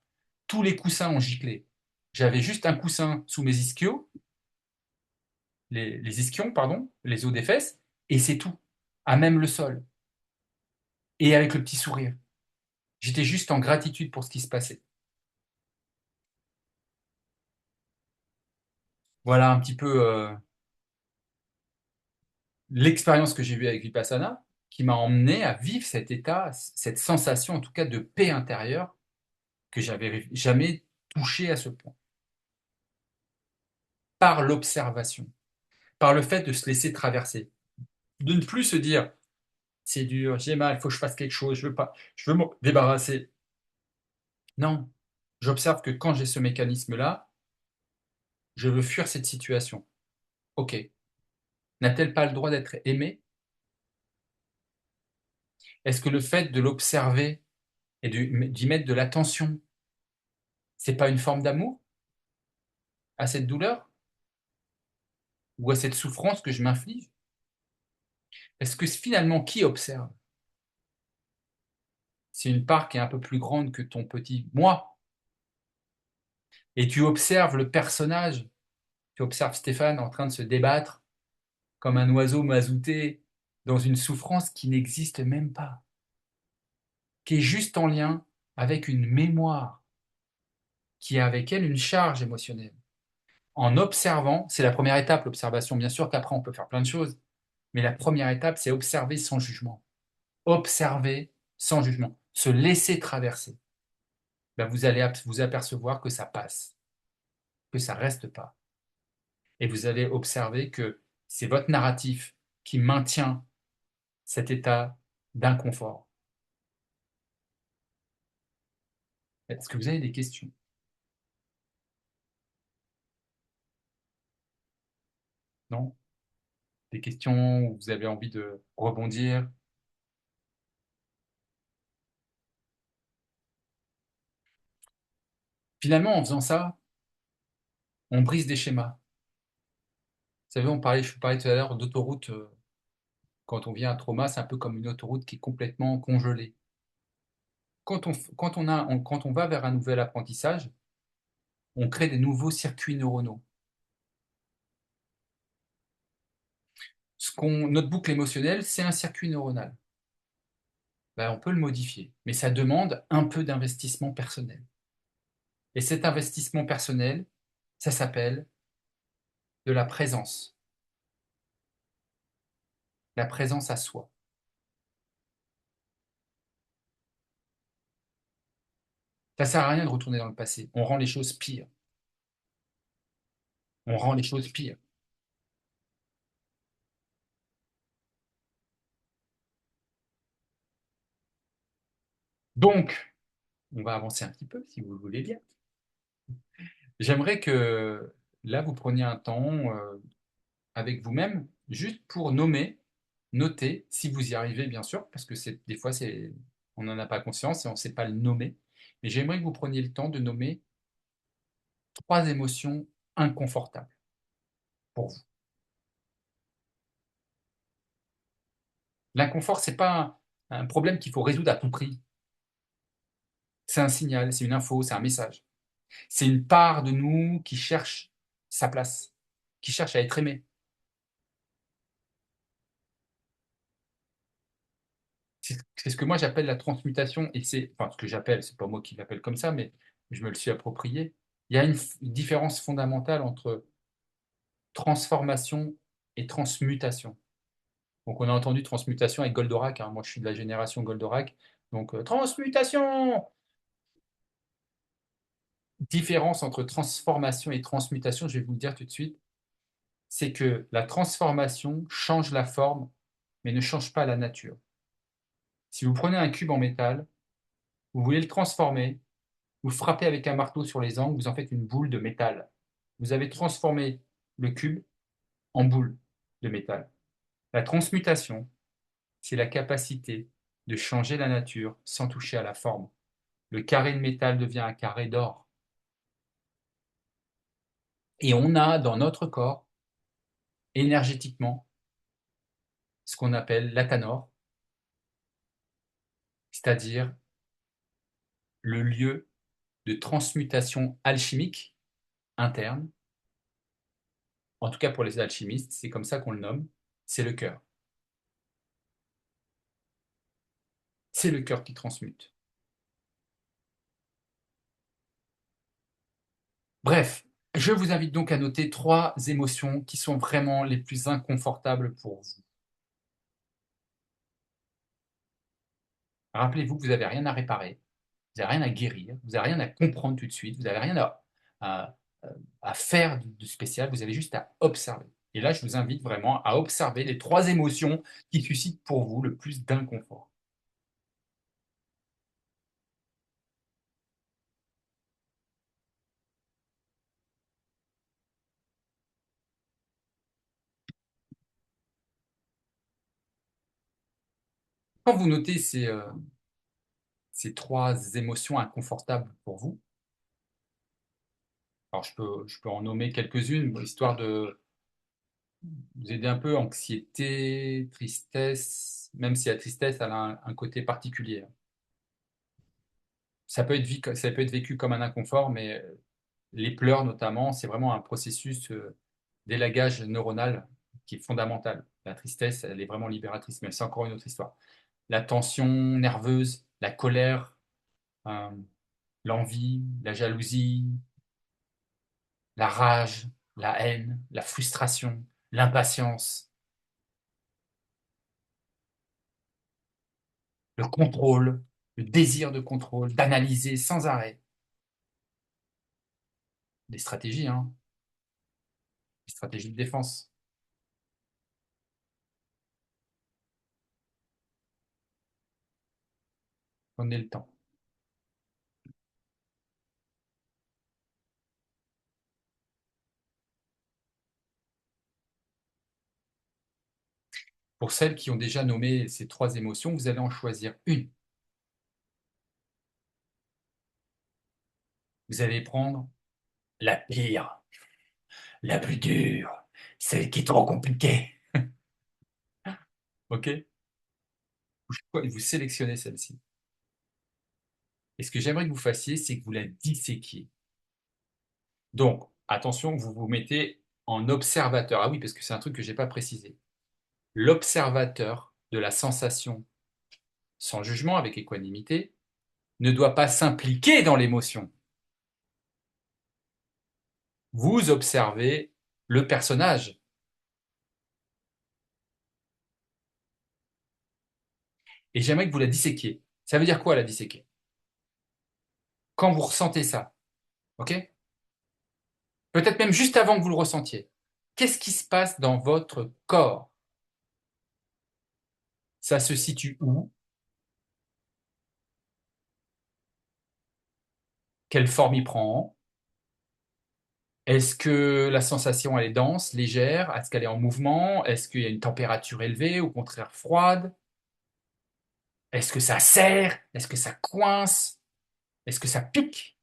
tous les coussins ont giclé. J'avais juste un coussin sous mes ischios, les ischions, pardon, les os des fesses, et c'est tout. À même le sol. Et avec le petit sourire. J'étais juste en gratitude pour ce qui se passait. Voilà un petit peu l'expérience que j'ai eue avec Vipassana, qui m'a emmené à vivre cet état, cette sensation en tout cas de paix intérieure que j'avais jamais touché à ce point. Par l'observation, par le fait de se laisser traverser, de ne plus se dire c'est dur, j'ai mal, il faut que je fasse quelque chose, je veux pas, je veux m'en débarrasser. Non, j'observe que quand j'ai ce mécanisme-là, je veux fuir cette situation. Ok, n'a-t-elle pas le droit d'être aimée? Est-ce que le fait de l'observer et d'y mettre de l'attention, c'est pas une forme d'amour à cette douleur ou à cette souffrance que je m'inflige? Est-ce que finalement, qui observe? C'est une part qui est un peu plus grande que ton petit moi. Et tu observes le personnage, tu observes Stéphane en train de se débattre comme un oiseau mazouté dans une souffrance qui n'existe même pas, qui est juste en lien avec une mémoire, qui a avec elle une charge émotionnelle. En observant, c'est la première étape, l'observation. Bien sûr qu'après, on peut faire plein de choses, mais la première étape, c'est observer sans jugement. Observer sans jugement. Se laisser traverser. Ben, vous allez vous apercevoir que ça passe, que ça reste pas. Et vous allez observer que c'est votre narratif qui maintient cet état d'inconfort. Est-ce que vous avez des questions? Non? Des questions où vous avez envie de rebondir? Finalement, en faisant ça, on brise des schémas. Vous savez, je vous parlais tout à l'heure d'autoroute. Quand on vit un trauma, c'est un peu comme une autoroute qui est complètement congelée. Quand on va vers un nouvel apprentissage, on crée des nouveaux circuits neuronaux. Notre boucle émotionnelle, c'est un circuit neuronal. Ben, on peut le modifier, mais ça demande un peu d'investissement personnel. Et cet investissement personnel, ça s'appelle de la présence à soi. Ça sert à rien de retourner dans le passé. On rend les choses pires. On rend les choses pires. Donc, on va avancer un petit peu, si vous le voulez bien. J'aimerais que là, vous preniez un temps avec vous-même, juste pour noter, si vous y arrivez, bien sûr, parce que des fois, on n'en a pas conscience et on ne sait pas le nommer. Mais j'aimerais que vous preniez le temps de nommer 3 émotions inconfortables pour vous. L'inconfort, c'est pas un problème qu'il faut résoudre à tout prix. C'est un signal, c'est une info, c'est un message. C'est une part de nous qui cherche sa place, qui cherche à être aimé. C'est ce que moi j'appelle la transmutation, et enfin ce que j'appelle, c'est pas moi qui l'appelle comme ça, mais je me le suis approprié. Il y a une différence fondamentale entre transformation et transmutation. Donc on a entendu transmutation avec Goldorak, hein. Moi je suis de la génération Goldorak, donc transmutation. différence entre transformation et transmutation, je vais vous le dire tout de suite, c'est que la transformation change la forme, mais ne change pas la nature. Si vous prenez un cube en métal, vous voulez le transformer, vous frappez avec un marteau sur les angles, vous en faites une boule de métal. Vous avez transformé le cube en boule de métal. La transmutation, c'est la capacité de changer la nature sans toucher à la forme. Le carré de métal devient un carré d'or. Et on a dans notre corps, énergétiquement, ce qu'on appelle l'athanor, c'est-à-dire le lieu de transmutation alchimique interne. En tout cas pour les alchimistes, c'est comme ça qu'on le nomme, c'est le cœur. C'est le cœur qui transmute. Bref, je vous invite donc à noter 3 émotions qui sont vraiment les plus inconfortables pour vous. Rappelez-vous que vous n'avez rien à réparer, vous n'avez rien à guérir, vous n'avez rien à comprendre tout de suite, vous n'avez rien à, à faire de spécial, vous avez juste à observer. Et là, je vous invite vraiment à observer les 3 émotions qui suscitent pour vous le plus d'inconfort. Quand vous notez ces 3 émotions inconfortables pour vous, alors je peux en nommer quelques-unes, histoire de vous aider un peu, anxiété, tristesse, même si la tristesse elle a un côté particulier. Ça peut être vécu comme un inconfort, mais les pleurs notamment, c'est vraiment un processus d'élagage neuronal qui est fondamental. La tristesse, elle est vraiment libératrice, mais c'est encore une autre histoire. La tension nerveuse, la colère, euh, l'envie, la jalousie, la rage, la haine, la frustration, l'impatience, le contrôle, le désir de contrôle, d'analyser sans arrêt. Des stratégies, hein, des stratégies de défense. Prenez le temps. Pour celles qui ont déjà nommé ces 3 émotions, vous allez en choisir une. Vous allez prendre la pire, la plus dure, celle qui est trop compliquée. OK? Vous sélectionnez celle-ci. Et ce que j'aimerais que vous fassiez, c'est que vous la disséquiez. Donc, attention, vous vous mettez en observateur. Ah oui, parce que c'est un truc que je n'ai pas précisé. L'observateur de la sensation, sans jugement, avec équanimité, ne doit pas s'impliquer dans l'émotion. Vous observez le personnage. Et j'aimerais que vous la disséquiez. Ça veut dire quoi la disséquer? Quand vous ressentez ça, ok? Peut-être même juste avant que vous le ressentiez. Qu'est-ce qui se passe dans votre corps? Ça se situe où? Quelle forme il prend? Est-ce que la sensation elle est dense, légère? Est-ce qu'elle est en mouvement? Est-ce qu'il y a une température élevée, au contraire froide? Est-ce que ça serre? Est-ce que ça coince? Est-ce que ça pique?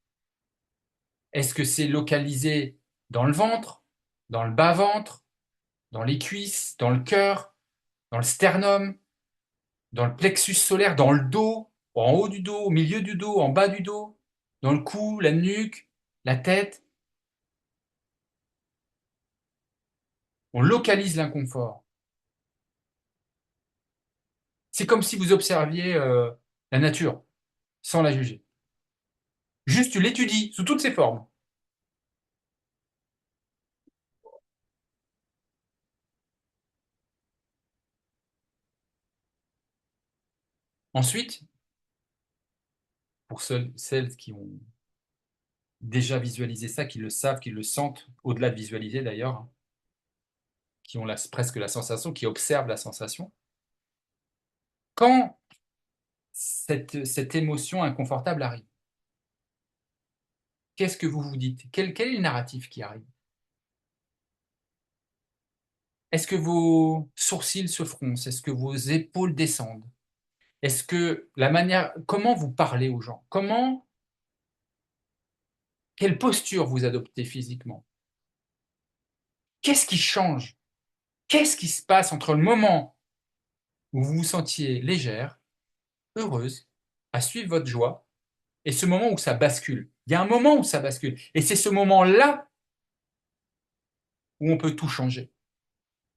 Est-ce que c'est localisé dans le ventre, dans le bas-ventre, dans les cuisses, dans le cœur, dans le sternum, dans le plexus solaire, dans le dos, en haut du dos, au milieu du dos, en bas du dos, dans le cou, la nuque, la tête? On localise l'inconfort. C'est comme si vous observiez la nature sans la juger. Juste tu l'étudies sous toutes ses formes. Ensuite, pour celles qui ont déjà visualisé ça, qui le savent, qui le sentent, au-delà de visualiser d'ailleurs, hein, qui ont presque la sensation, qui observent la sensation. Quand cette émotion inconfortable arrive, qu'est-ce que vous vous dites? Quel est le narratif qui arrive? Est-ce que vos sourcils se froncent? Est-ce que vos épaules descendent? Est-ce que la manière, comment vous parlez aux gens? Quelle posture vous adoptez physiquement? Qu'est-ce qui change? Qu'est-ce qui se passe entre le moment où vous vous sentiez légère, heureuse, à suivre votre joie, et ce moment où ça bascule? Il y a un moment où ça bascule. Et c'est ce moment-là où on peut tout changer.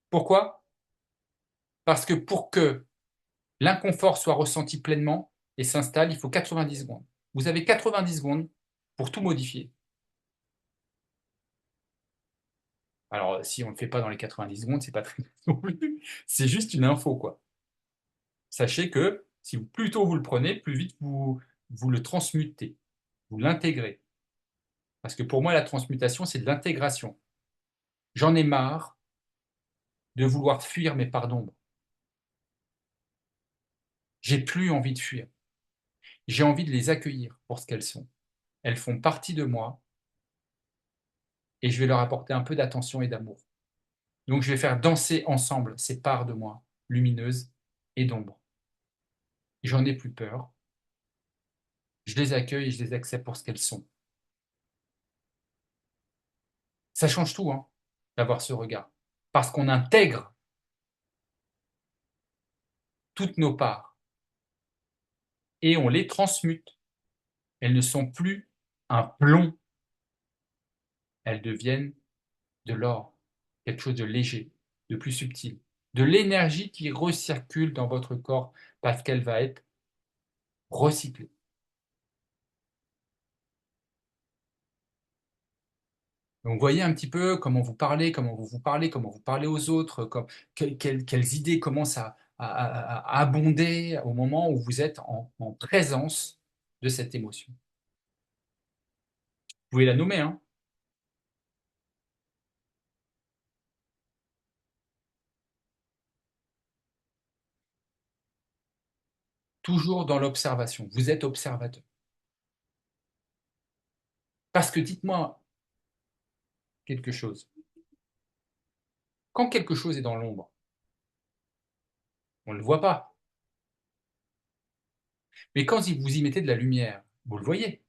Pourquoi? Parce que pour que l'inconfort soit ressenti pleinement et s'installe, il faut 90 secondes. Vous avez 90 secondes pour tout modifier. Alors, si on ne le fait pas dans les 90 secondes, c'est pas très non plus. C'est juste une info, quoi. Sachez que si plus tôt vous le prenez, plus vite vous le transmutez, vous l'intégrez. Parce que pour moi, la transmutation, c'est de l'intégration. J'en ai marre de vouloir fuir mes parts d'ombre. J'ai plus envie de fuir. J'ai envie de les accueillir pour ce qu'elles sont. Elles font partie de moi et je vais leur apporter un peu d'attention et d'amour. Donc je vais faire danser ensemble ces parts de moi, lumineuses et d'ombre. J'en ai plus peur. Je les accueille et je les accepte pour ce qu'elles sont. Ça change tout, hein, d'avoir ce regard. Parce qu'on intègre toutes nos parts et on les transmute. Elles ne sont plus un plomb, elles deviennent de l'or, quelque chose de léger, de plus subtil, de l'énergie qui recircule dans votre corps parce qu'elle va être recyclée. Donc, vous voyez un petit peu comment vous parlez, comment vous parlez, comment vous parlez aux autres, quelles idées commencent à abonder au moment où vous êtes en présence de cette émotion. Vous pouvez la nommer, hein. Toujours dans l'observation. Vous êtes observateur. Parce que dites-moi quelque chose. Quand quelque chose est dans l'ombre, on ne le voit pas. Mais quand vous y mettez de la lumière, vous le voyez.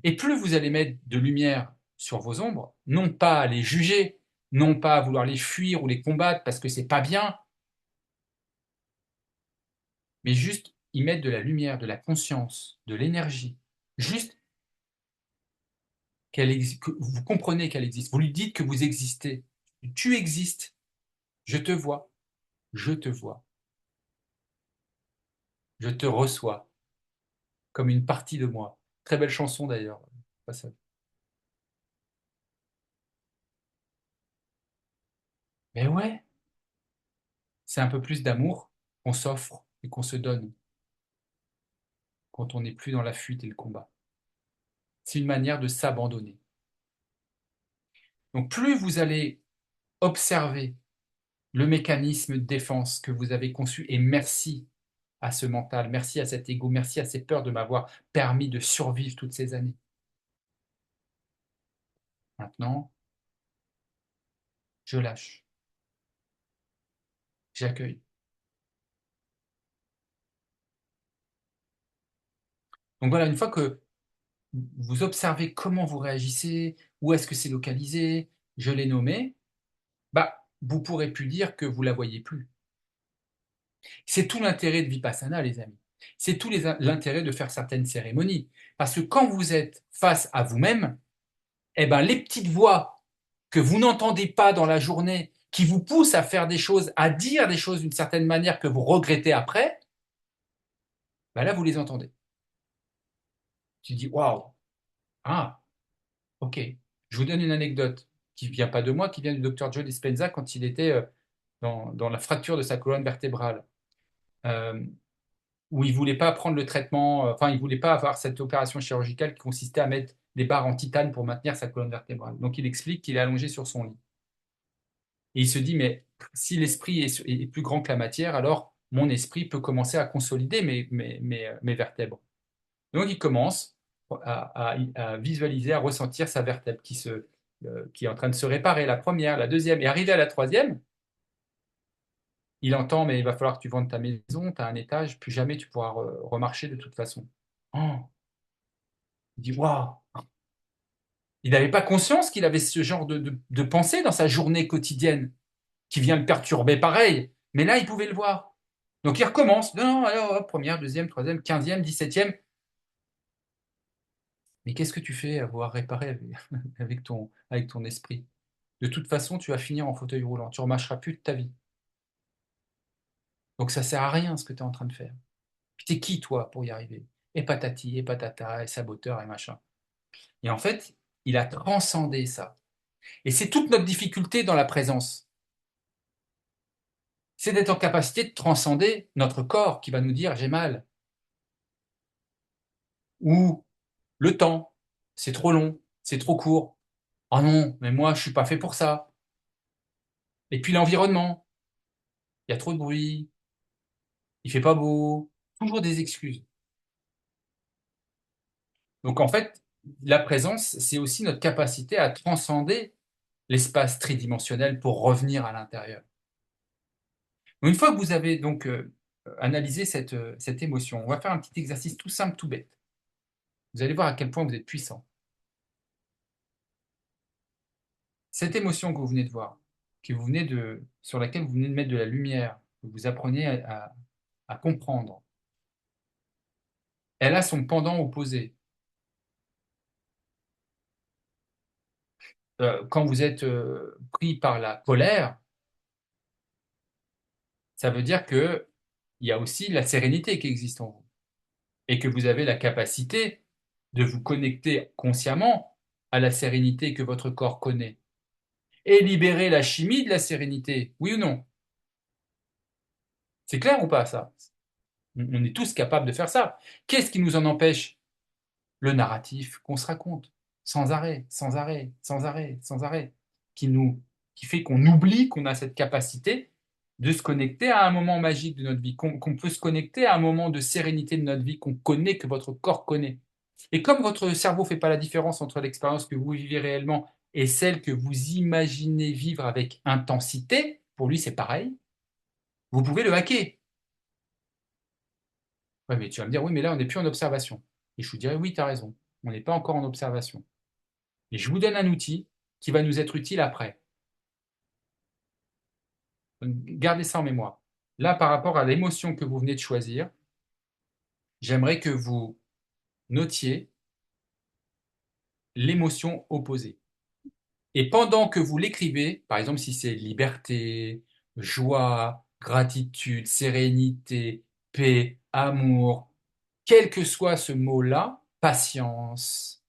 Et plus vous allez mettre de lumière sur vos ombres, non pas à les juger, non pas à vouloir les fuir ou les combattre parce que c'est pas bien, mais juste y mettre de la lumière, de la conscience, de l'énergie. Juste que vous comprenez qu'elle existe. Vous lui dites que vous existez. Tu existes. Je te vois. Je te vois. Je te reçois comme une partie de moi. Très belle chanson d'ailleurs. Mais ouais, c'est un peu plus d'amour qu'on s'offre et qu'on se donne quand on n'est plus dans la fuite et le combat. C'est une manière de s'abandonner. Donc plus vous allez observer le mécanisme de défense que vous avez conçu, et merci à ce mental, merci à cet ego, merci à ces peurs de m'avoir permis de survivre toutes ces années. Maintenant, je lâche, j'accueille. Donc voilà, une fois que vous observez comment vous réagissez, où est-ce que c'est localisé, je l'ai nommé, bah, vous pourrez plus dire que vous la voyez plus. C'est tout l'intérêt de Vipassana, les amis. C'est tout l'intérêt de faire certaines cérémonies. Parce que quand vous êtes face à vous-même, eh ben, les petites voix que vous n'entendez pas dans la journée, qui vous poussent à faire des choses, à dire des choses d'une certaine manière que vous regrettez après, ben là, vous les entendez. Tu dis, waouh, ah, ok. Je vous donne une anecdote qui ne vient pas de moi, qui vient du docteur Joe Dispenza quand il était dans la fracture de sa colonne vertébrale. Euh, où il voulait pas prendre le traitement, enfin, il voulait pas avoir cette opération chirurgicale qui consistait à mettre des barres en titane pour maintenir sa colonne vertébrale. Donc, il explique qu'il est allongé sur son lit. Et il se dit, mais si l'esprit est plus grand que la matière, alors mon esprit peut commencer à consolider mes vertèbres. Donc, il commence à visualiser, à ressentir sa vertèbre qui est en train de se réparer, la première, la deuxième. Et arrivé à la troisième, il entend, mais il va falloir que tu vendes ta maison, tu as un étage, plus jamais tu pourras remarcher de toute façon. Oh, il dit, waouh! Il n'avait pas conscience qu'il avait ce genre de pensée dans sa journée quotidienne qui vient le perturber pareil. Mais là, il pouvait le voir. Donc il recommence. Non, non, alors, hop, première, deuxième, troisième, quinzième, 17e. Mais qu'est-ce que tu fais à vouloir réparer avec ton esprit? De toute façon, tu vas finir en fauteuil roulant. Tu ne remarcheras plus de ta vie. Donc ça sert à rien ce que tu es en train de faire. Puis t'es qui, toi, pour y arriver? Et patati, et patata, et saboteur, et machin. Et en fait, il a transcendé ça. Et c'est toute notre difficulté dans la présence. C'est d'être en capacité de transcender notre corps qui va nous dire j'ai mal. Ou le temps, c'est trop long, c'est trop court. Oh non, mais moi, je suis pas fait pour ça. Et puis l'environnement, il y a trop de bruit, il fait pas beau, toujours des excuses. Donc en fait, la présence, c'est aussi notre capacité à transcender l'espace tridimensionnel pour revenir à l'intérieur. Une fois que vous avez donc analysé cette émotion, on va faire un petit exercice tout simple, tout bête. Vous allez voir à quel point vous êtes puissant. Cette émotion que vous venez de voir, sur laquelle vous venez de mettre de la lumière, que vous apprenez à comprendre, elle a son pendant opposé. Quand vous êtes pris par la colère, ça veut dire qu'il y a aussi la sérénité qui existe en vous et que vous avez la capacité de vous connecter consciemment à la sérénité que votre corps connaît et libérer la chimie de la sérénité, oui ou non? C'est clair ou pas ça? On est tous capables de faire ça. Qu'est-ce qui nous en empêche? Le narratif qu'on se raconte, sans arrêt, sans arrêt, sans arrêt, sans arrêt, qui nous, qui fait qu'on oublie qu'on a cette capacité de se connecter à un moment magique de notre vie, qu'on peut se connecter à un moment de sérénité de notre vie qu'on connaît, que votre corps connaît. Et comme votre cerveau ne fait pas la différence entre l'expérience que vous vivez réellement et celle que vous imaginez vivre avec intensité, pour lui c'est pareil, vous pouvez le hacker. Ouais, mais tu vas me dire, oui, mais là on n'est plus en observation. Et je vous dirais, oui, tu as raison, on n'est pas encore en observation. Et je vous donne un outil qui va nous être utile après. Donc, gardez ça en mémoire. Là, par rapport à l'émotion que vous venez de choisir, j'aimerais que vous notiez l'émotion opposée. Et pendant que vous l'écrivez, par exemple, si c'est liberté, joie, gratitude, sérénité, paix, amour, quel que soit ce mot-là, patience,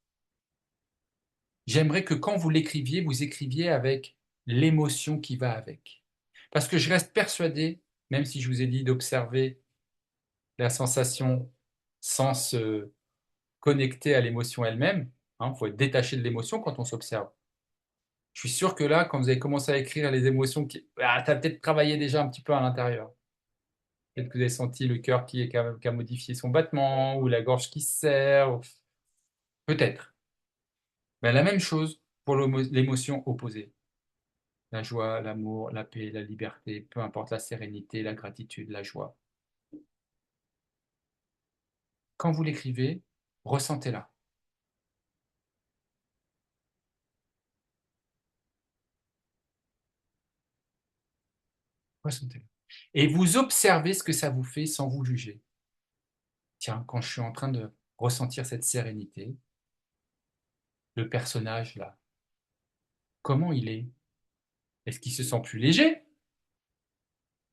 j'aimerais que quand vous l'écriviez, vous écriviez avec l'émotion qui va avec. Parce que je reste persuadé, même si je vous ai dit d'observer la sensation sans se connecter à l'émotion elle-même, il faut être détaché de l'émotion quand on s'observe. Je suis sûr que là, quand vous avez commencé à écrire les émotions, tu as peut-être travaillé déjà un petit peu à l'intérieur. Peut-être que vous avez senti le cœur qui a modifié son battement, ou la gorge qui se serre, peut-être. Mais la même chose pour l'émotion opposée. La joie, l'amour, la paix, la liberté, peu importe la sérénité, la gratitude, la joie. Quand vous l'écrivez, ressentez-la. Ressentez-la. Et vous observez ce que ça vous fait sans vous juger. Tiens, quand je suis en train de ressentir cette sérénité, le personnage là, comment il est? Est-ce qu'il se sent plus léger?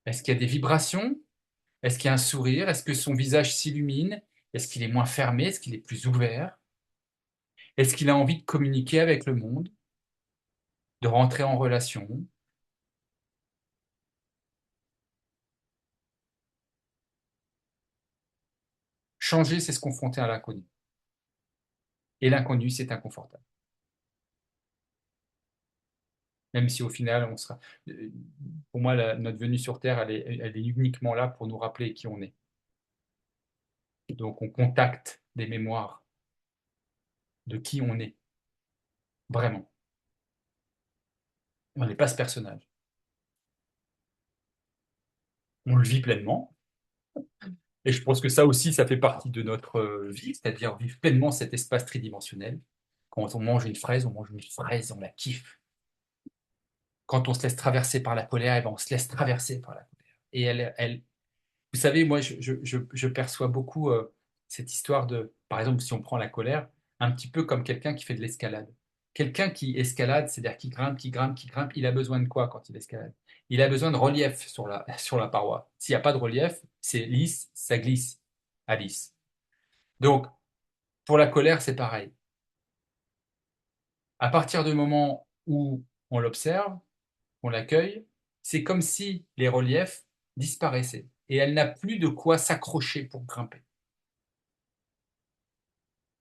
Est-ce qu'il y a des vibrations? Est-ce qu'il y a un sourire? Est-ce que son visage s'illumine? Est-ce qu'il est moins fermé? Est-ce qu'il est plus ouvert? Est-ce qu'il a envie de communiquer avec le monde, de rentrer en relation? Changer, c'est se confronter à l'inconnu. Et l'inconnu, c'est inconfortable. Même si au final, on sera. Pour moi, notre venue sur Terre, elle est uniquement là pour nous rappeler qui on est. Donc, on contacte des mémoires de qui on est, vraiment. On n'est pas ce personnage. On le vit pleinement. Et je pense que ça aussi, ça fait partie de notre vie, c'est-à-dire vivre pleinement cet espace tridimensionnel. Quand on mange une fraise, on la kiffe. Quand on se laisse traverser par la colère, eh ben, on se laisse traverser par la colère. Et vous savez, moi, je perçois beaucoup cette histoire de, par exemple, si on prend la colère, un petit peu comme quelqu'un qui fait de l'escalade. Quelqu'un qui escalade, c'est-à-dire qui grimpe, qui grimpe, qui grimpe, il a besoin de quoi quand il escalade? Il a besoin de relief sur sur la paroi. S'il n'y a pas de relief, c'est lisse, ça glisse à lisse. Donc, pour la colère, c'est pareil. À partir du moment où on l'observe, on l'accueille, c'est comme si les reliefs disparaissaient et elle n'a plus de quoi s'accrocher pour grimper.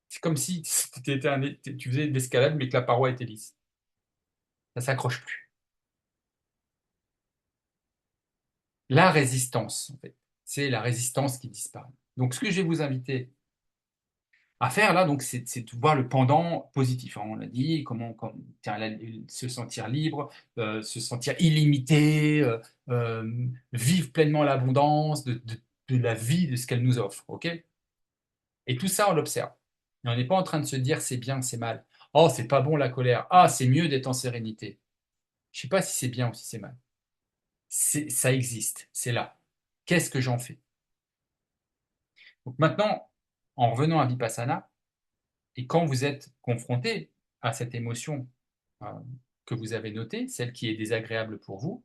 C'est comme si tu faisais de l'escalade mais que la paroi était lisse. Ça s'accroche plus. La résistance, en fait, c'est la résistance qui disparaît. Donc, ce que je vais vous inviter à faire là, donc, c'est de voir le pendant positif. On l'a dit, tiens, se sentir libre, se sentir illimité, vivre pleinement l'abondance de la vie, de ce qu'elle nous offre. Ok? Et tout ça, on l'observe. Et on n'est pas en train de se dire c'est bien, c'est mal. Oh, c'est pas bon la colère. Ah, c'est mieux d'être en sérénité. Je ne sais pas si c'est bien ou si c'est mal. Ça existe, c'est là. Qu'est-ce que j'en fais? Donc maintenant, en revenant à Vipassana, et quand vous êtes confronté à cette émotion euh, que vous avez notée, celle qui est désagréable pour vous,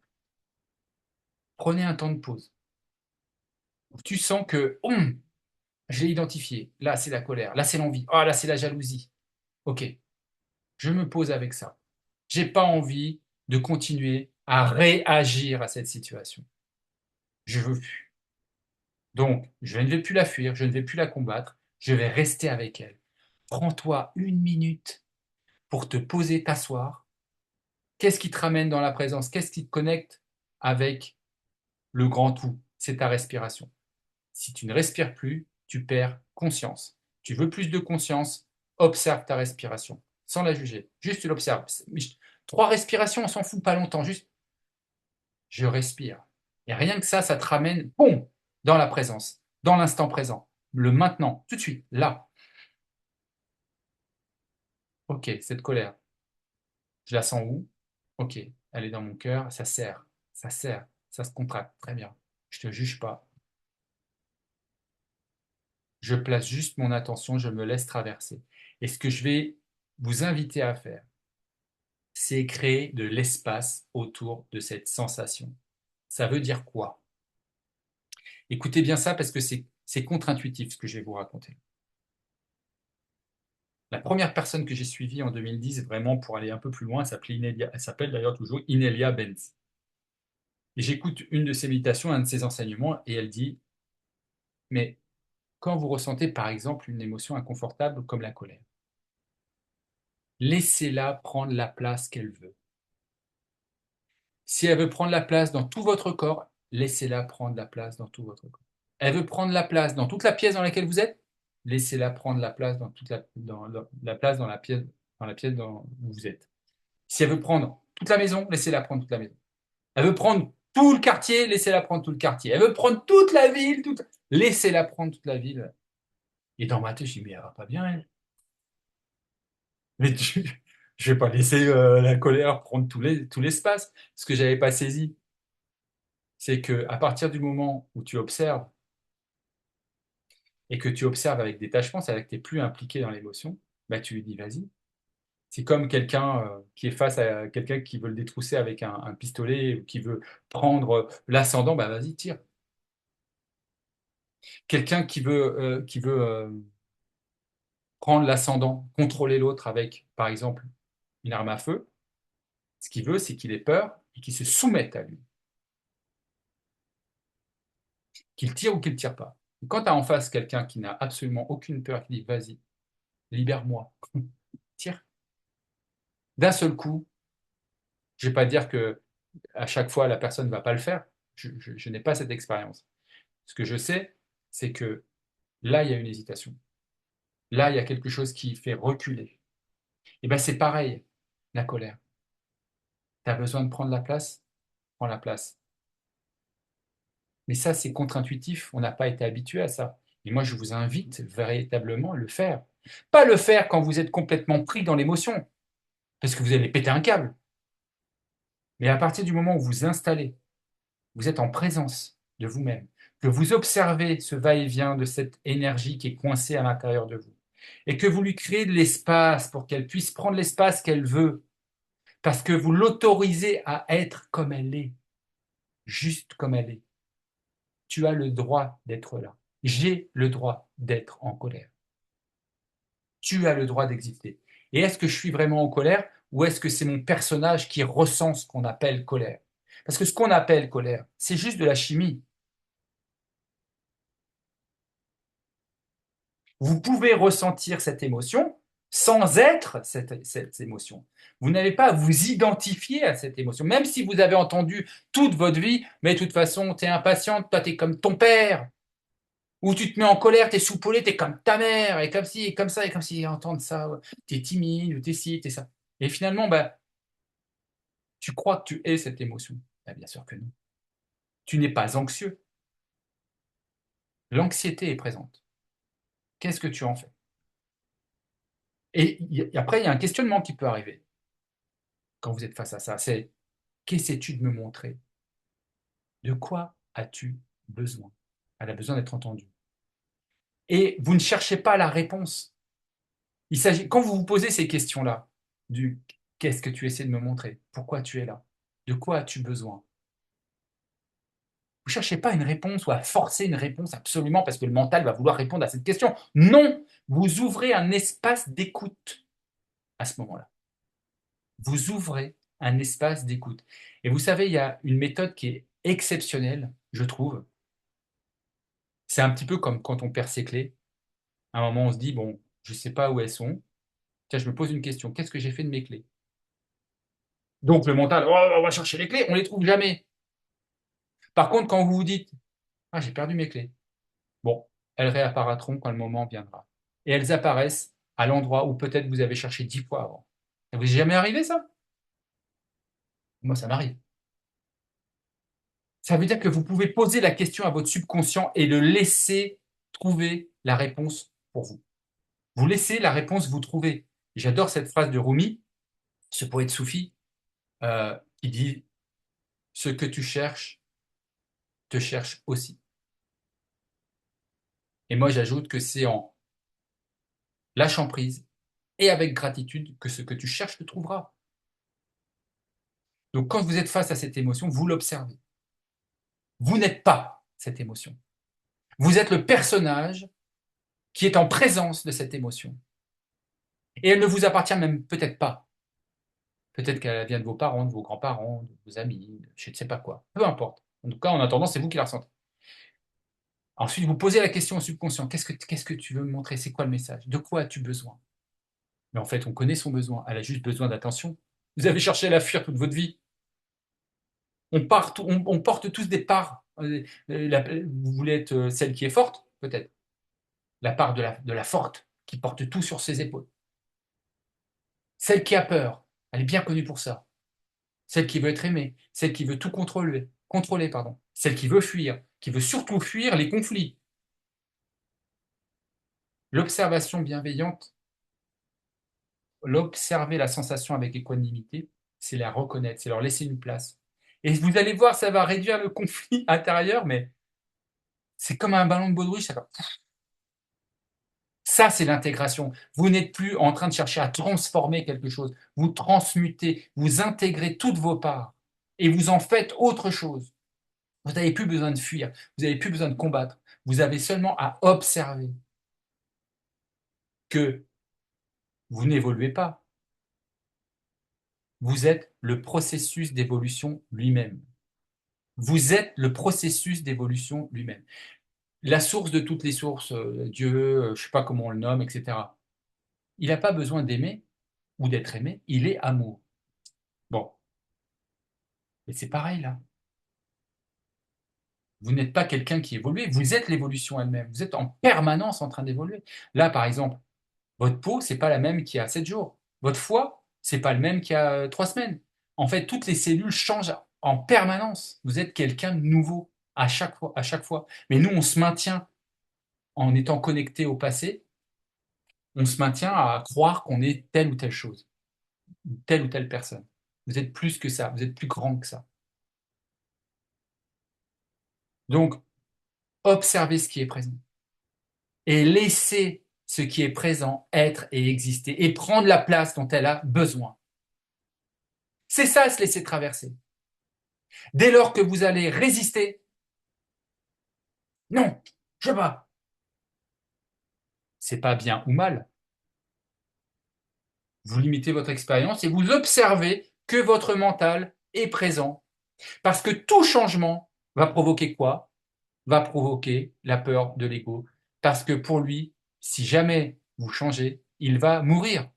prenez un temps de pause. Tu sens que je l'ai identifié. Là, c'est la colère. Là, c'est l'envie. Ah, là, c'est la jalousie. Ok, je me pose avec ça. J'ai pas envie de continuer à réagir à cette situation. Je veux plus. Donc, je ne vais plus la fuir, je ne vais plus la combattre, je vais rester avec elle. Prends-toi 1 minute pour te poser, t'asseoir. Qu'est-ce qui te ramène dans la présence? Qu'est-ce qui te connecte avec le grand tout? C'est ta respiration. Si tu ne respires plus, tu perds conscience. Tu veux plus de conscience, observe ta respiration, sans la juger. Juste tu l'observes. 3 respirations, on s'en fout pas longtemps. Juste, je respire. Et rien que ça te ramène, boum, dans la présence, dans l'instant présent. Le maintenant, tout de suite, là. Ok, cette colère, je la sens où? Ok, elle est dans mon cœur, ça serre, ça se contracte, très bien. Je ne te juge pas. Je place juste mon attention, je me laisse traverser. Et ce que je vais vous inviter à faire, c'est créer de l'espace autour de cette sensation. Ça veut dire quoi? Écoutez bien ça parce que c'est contre-intuitif ce que je vais vous raconter. La première personne que j'ai suivie en 2010, vraiment pour aller un peu plus loin, elle s'appelle d'ailleurs toujours Inelia Benz. Et j'écoute une de ses méditations, un de ses enseignements, et elle dit, mais quand vous ressentez par exemple une émotion inconfortable comme la colère, laissez-la prendre la place qu'elle veut. Si elle veut prendre la place dans tout votre corps, laissez-la prendre la place dans tout votre corps. Elle veut prendre la place dans toute la pièce dans laquelle vous êtes, laissez-la prendre la place dans la place dans la pièce où vous êtes. Si elle veut prendre toute la maison, laissez-la prendre toute la maison. Elle veut prendre tout le quartier, laissez-la prendre tout le quartier. Elle veut prendre toute la ville, laissez-la prendre toute la ville. Et dans ma tête, je dis, mais elle va pas bien, elle. Mais je vais pas laisser la colère prendre tout l'espace. Ce que j'avais pas saisi, c'est que à partir du moment où tu observes et que tu observes avec détachement, c'est-à-dire que tu n'es plus impliqué dans l'émotion, bah, tu lui dis, vas-y. C'est comme quelqu'un qui est face à quelqu'un qui veut le détrousser avec un pistolet ou qui veut prendre l'ascendant, bah vas-y, tire. Quelqu'un qui veut prendre l'ascendant, contrôler l'autre avec, par exemple, une arme à feu, ce qu'il veut, c'est qu'il ait peur et qu'il se soumette à lui, qu'il tire ou qu'il ne tire pas. Quand tu as en face quelqu'un qui n'a absolument aucune peur, qui dit vas-y, libère-moi, tire. D'un seul coup, je ne vais pas dire que à chaque fois la personne ne va pas le faire. Je n'ai pas cette expérience. Ce que je sais, c'est que là, il y a une hésitation. Là, il y a quelque chose qui fait reculer. Et bien, c'est pareil, la colère. Tu as besoin de prendre la place, prends la place. Mais ça, c'est contre-intuitif. On n'a pas été habitué à ça. Et moi, je vous invite véritablement à le faire. Pas le faire quand vous êtes complètement pris dans l'émotion, parce que vous allez péter un câble. Mais à partir du moment où vous installez, vous êtes en présence de vous-même, que vous observez ce va-et-vient de cette énergie qui est coincée à l'intérieur de vous, et que vous lui créez de l'espace pour qu'elle puisse prendre l'espace qu'elle veut, parce que vous l'autorisez à être comme elle est, juste comme elle est. Tu as le droit d'être là. J'ai le droit d'être en colère. Tu as le droit d'exister. Et est-ce que je suis vraiment en colère ou est-ce que c'est mon personnage qui ressent ce qu'on appelle colère? Parce que ce qu'on appelle colère, c'est juste de la chimie. Vous pouvez ressentir cette émotion sans être cette émotion. Vous n'avez pas à vous identifier à cette émotion, même si vous avez entendu toute votre vie, mais de toute façon, tu es impatiente, toi, tu es comme ton père, ou tu te mets en colère, tu es soupolé, tu es comme ta mère, et comme si, et comme ça, et comme si, entendre ça, tu es timide, ou tu es ci, tu es ça. Et finalement, bah, tu crois que tu es cette émotion. Bah, bien sûr que non. Tu n'es pas anxieux. L'anxiété est présente. Qu'est-ce que tu en fais? Et après, il y a un questionnement qui peut arriver quand vous êtes face à ça. C'est qu'essaies-tu de me montrer? De quoi as-tu besoin? Elle a besoin d'être entendue. Et vous ne cherchez pas la réponse. Il s'agit, quand vous vous posez ces questions-là, du qu'est-ce que tu essaies de me montrer? Pourquoi tu es là? De quoi as-tu besoin? Vous ne cherchez pas une réponse ou à forcer une réponse absolument parce que le mental va vouloir répondre à cette question. Non, vous ouvrez un espace d'écoute à ce moment-là. Vous ouvrez un espace d'écoute. Et vous savez, il y a une méthode qui est exceptionnelle, je trouve. C'est un petit peu comme quand on perd ses clés. À un moment, on se dit, bon, je ne sais pas où elles sont. Tiens, je me pose une question. Qu'est-ce que j'ai fait de mes clés? Donc le mental, oh, on va chercher les clés, on ne les trouve jamais. Par contre, quand vous vous dites, ah, j'ai perdu mes clés, bon, elles réapparaîtront quand le moment viendra. Et elles apparaissent à l'endroit où peut-être vous avez cherché 10 fois avant. Ça vous est jamais arrivé, ça? Moi, ça m'arrive. Ça veut dire que vous pouvez poser la question à votre subconscient et le laisser trouver la réponse pour vous. Vous laissez la réponse vous trouver. J'adore cette phrase de Rumi, ce poète soufi, qui dit ce que tu cherches te cherche aussi. Et moi, j'ajoute que c'est en lâchant prise et avec gratitude que ce que tu cherches te trouvera. Donc, quand vous êtes face à cette émotion, vous l'observez. Vous n'êtes pas cette émotion. Vous êtes le personnage qui est en présence de cette émotion. Et elle ne vous appartient même peut-être pas. Peut-être qu'elle vient de vos parents, de vos grands-parents, de vos amis, je ne sais pas quoi. Peu importe. En tout cas, en attendant, c'est vous qui la ressentez. Ensuite, vous posez la question au subconscient. Qu'est-ce que tu veux me montrer? C'est quoi le message? De quoi as-tu besoin? Mais en fait, on connaît son besoin. Elle a juste besoin d'attention. Vous avez cherché à la fuir toute votre vie. On porte tous des parts. Vous voulez être celle qui est forte, peut-être. La part de la forte, qui porte tout sur ses épaules. Celle qui a peur, elle est bien connue pour ça. Celle qui veut être aimée, celle qui veut tout contrôler, pardon. Celle qui veut fuir, qui veut surtout fuir les conflits. L'observation bienveillante, l'observer la sensation avec équanimité, c'est la reconnaître, c'est leur laisser une place. Et vous allez voir, ça va réduire le conflit intérieur, mais c'est comme un ballon de baudruche, ça va. Ça, c'est l'intégration. Vous n'êtes plus en train de chercher à transformer quelque chose. Vous transmutez, vous intégrez toutes vos parts et vous en faites autre chose. Vous n'avez plus besoin de fuir, vous n'avez plus besoin de combattre. Vous avez seulement à observer que vous n'évoluez pas. Vous êtes le processus d'évolution lui-même. Vous êtes le processus d'évolution lui-même. la source de toutes les sources, Dieu, je ne sais pas comment on le nomme, etc. Il n'a pas besoin d'aimer ou d'être aimé, il est amour. Bon, et c'est pareil là. Vous n'êtes pas quelqu'un qui évolue, vous êtes l'évolution elle-même. Vous êtes en permanence en train d'évoluer. Là, par exemple, votre peau, c'est pas la même qu'il y a 7 jours. Votre foie, c'est pas le même qu'il y a 3 semaines. En fait, toutes les cellules changent en permanence. Vous êtes quelqu'un de nouveau à chaque fois, à chaque fois. Mais nous, on se maintient en étant connecté au passé, on se maintient à croire qu'on est telle ou telle chose, telle ou telle personne. Vous êtes plus que ça, vous êtes plus grand que ça. Donc, observez ce qui est présent et laissez ce qui est présent être et exister et prendre la place dont elle a besoin. C'est ça, se laisser traverser. Dès lors que vous allez résister, non, je bats. C'est pas bien ou mal. Vous limitez votre expérience et vous observez que votre mental est présent. Parce que tout changement va provoquer quoi? Va provoquer la peur de l'ego. Parce que pour lui, si jamais vous changez, il va mourir.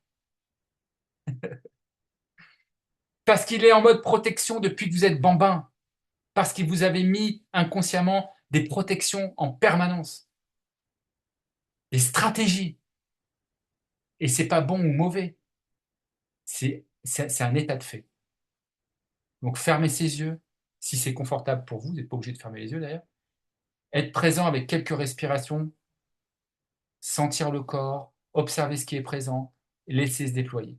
Parce qu'il est en mode protection depuis que vous êtes bambin. Parce qu'il vous avait mis inconsciemment des protections en permanence, des stratégies. Et c'est pas bon ou mauvais. C'est un état de fait. Donc fermez ses yeux, si c'est confortable pour vous, vous n'êtes pas obligé de fermer les yeux d'ailleurs. Être présent avec quelques respirations, sentir le corps, observer ce qui est présent, laisser se déployer.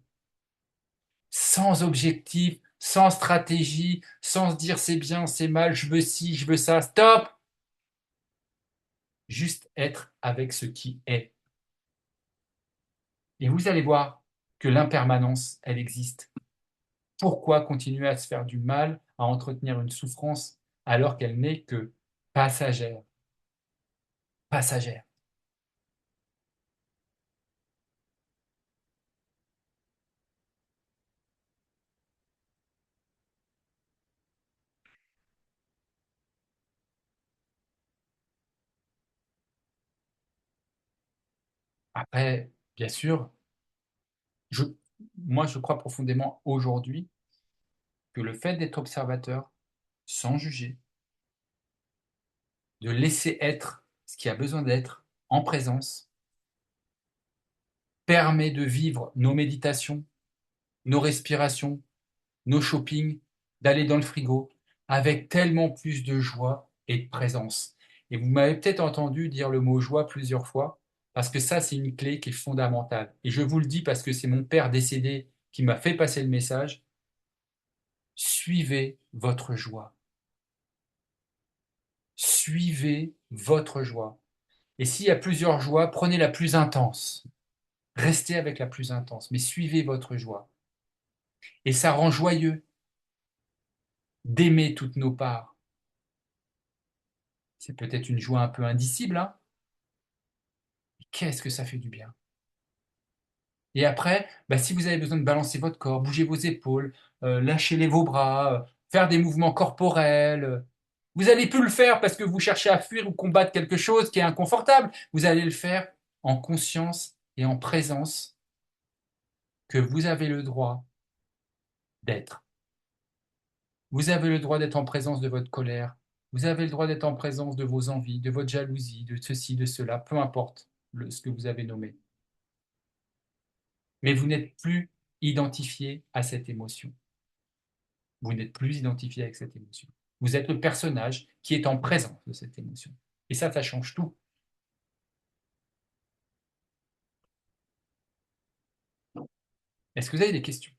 Sans objectif, sans stratégie, sans se dire c'est bien, c'est mal, je veux ci, je veux ça, stop! Juste être avec ce qui est. Et vous allez voir que l'impermanence, elle existe. Pourquoi continuer à se faire du mal, à entretenir une souffrance alors qu'elle n'est que passagère? Passagère. Après, bien sûr, je, moi je crois profondément aujourd'hui que le fait d'être observateur, sans juger, de laisser être ce qui a besoin d'être en présence, permet de vivre nos méditations, nos respirations, nos shoppings, d'aller dans le frigo avec tellement plus de joie et de présence. Et vous m'avez peut-être entendu dire le mot joie plusieurs fois, parce que ça, c'est une clé qui est fondamentale. Et je vous le dis parce que c'est mon père décédé qui m'a fait passer le message. Suivez votre joie. Suivez votre joie. Et s'il y a plusieurs joies, prenez la plus intense. Restez avec la plus intense, mais suivez votre joie. Et ça rend joyeux d'aimer toutes nos parts. C'est peut-être une joie un peu indicible, hein? Mais qu'est-ce que ça fait du bien. Et après, bah, si vous avez besoin de balancer votre corps, bouger vos épaules, lâcher vos bras, faire des mouvements corporels, vous allez plus le faire parce que vous cherchez à fuir ou combattre quelque chose qui est inconfortable. Vous allez le faire en conscience et en présence que vous avez le droit d'être. Vous avez le droit d'être en présence de votre colère. Vous avez le droit d'être en présence de vos envies, de votre jalousie, de ceci, de cela, peu importe ce que vous avez nommé. Mais vous n'êtes plus identifié à cette émotion. Vous n'êtes plus identifié avec cette émotion. Vous êtes le personnage qui est en présence de cette émotion. Et ça change tout. Est-ce que vous avez des questions?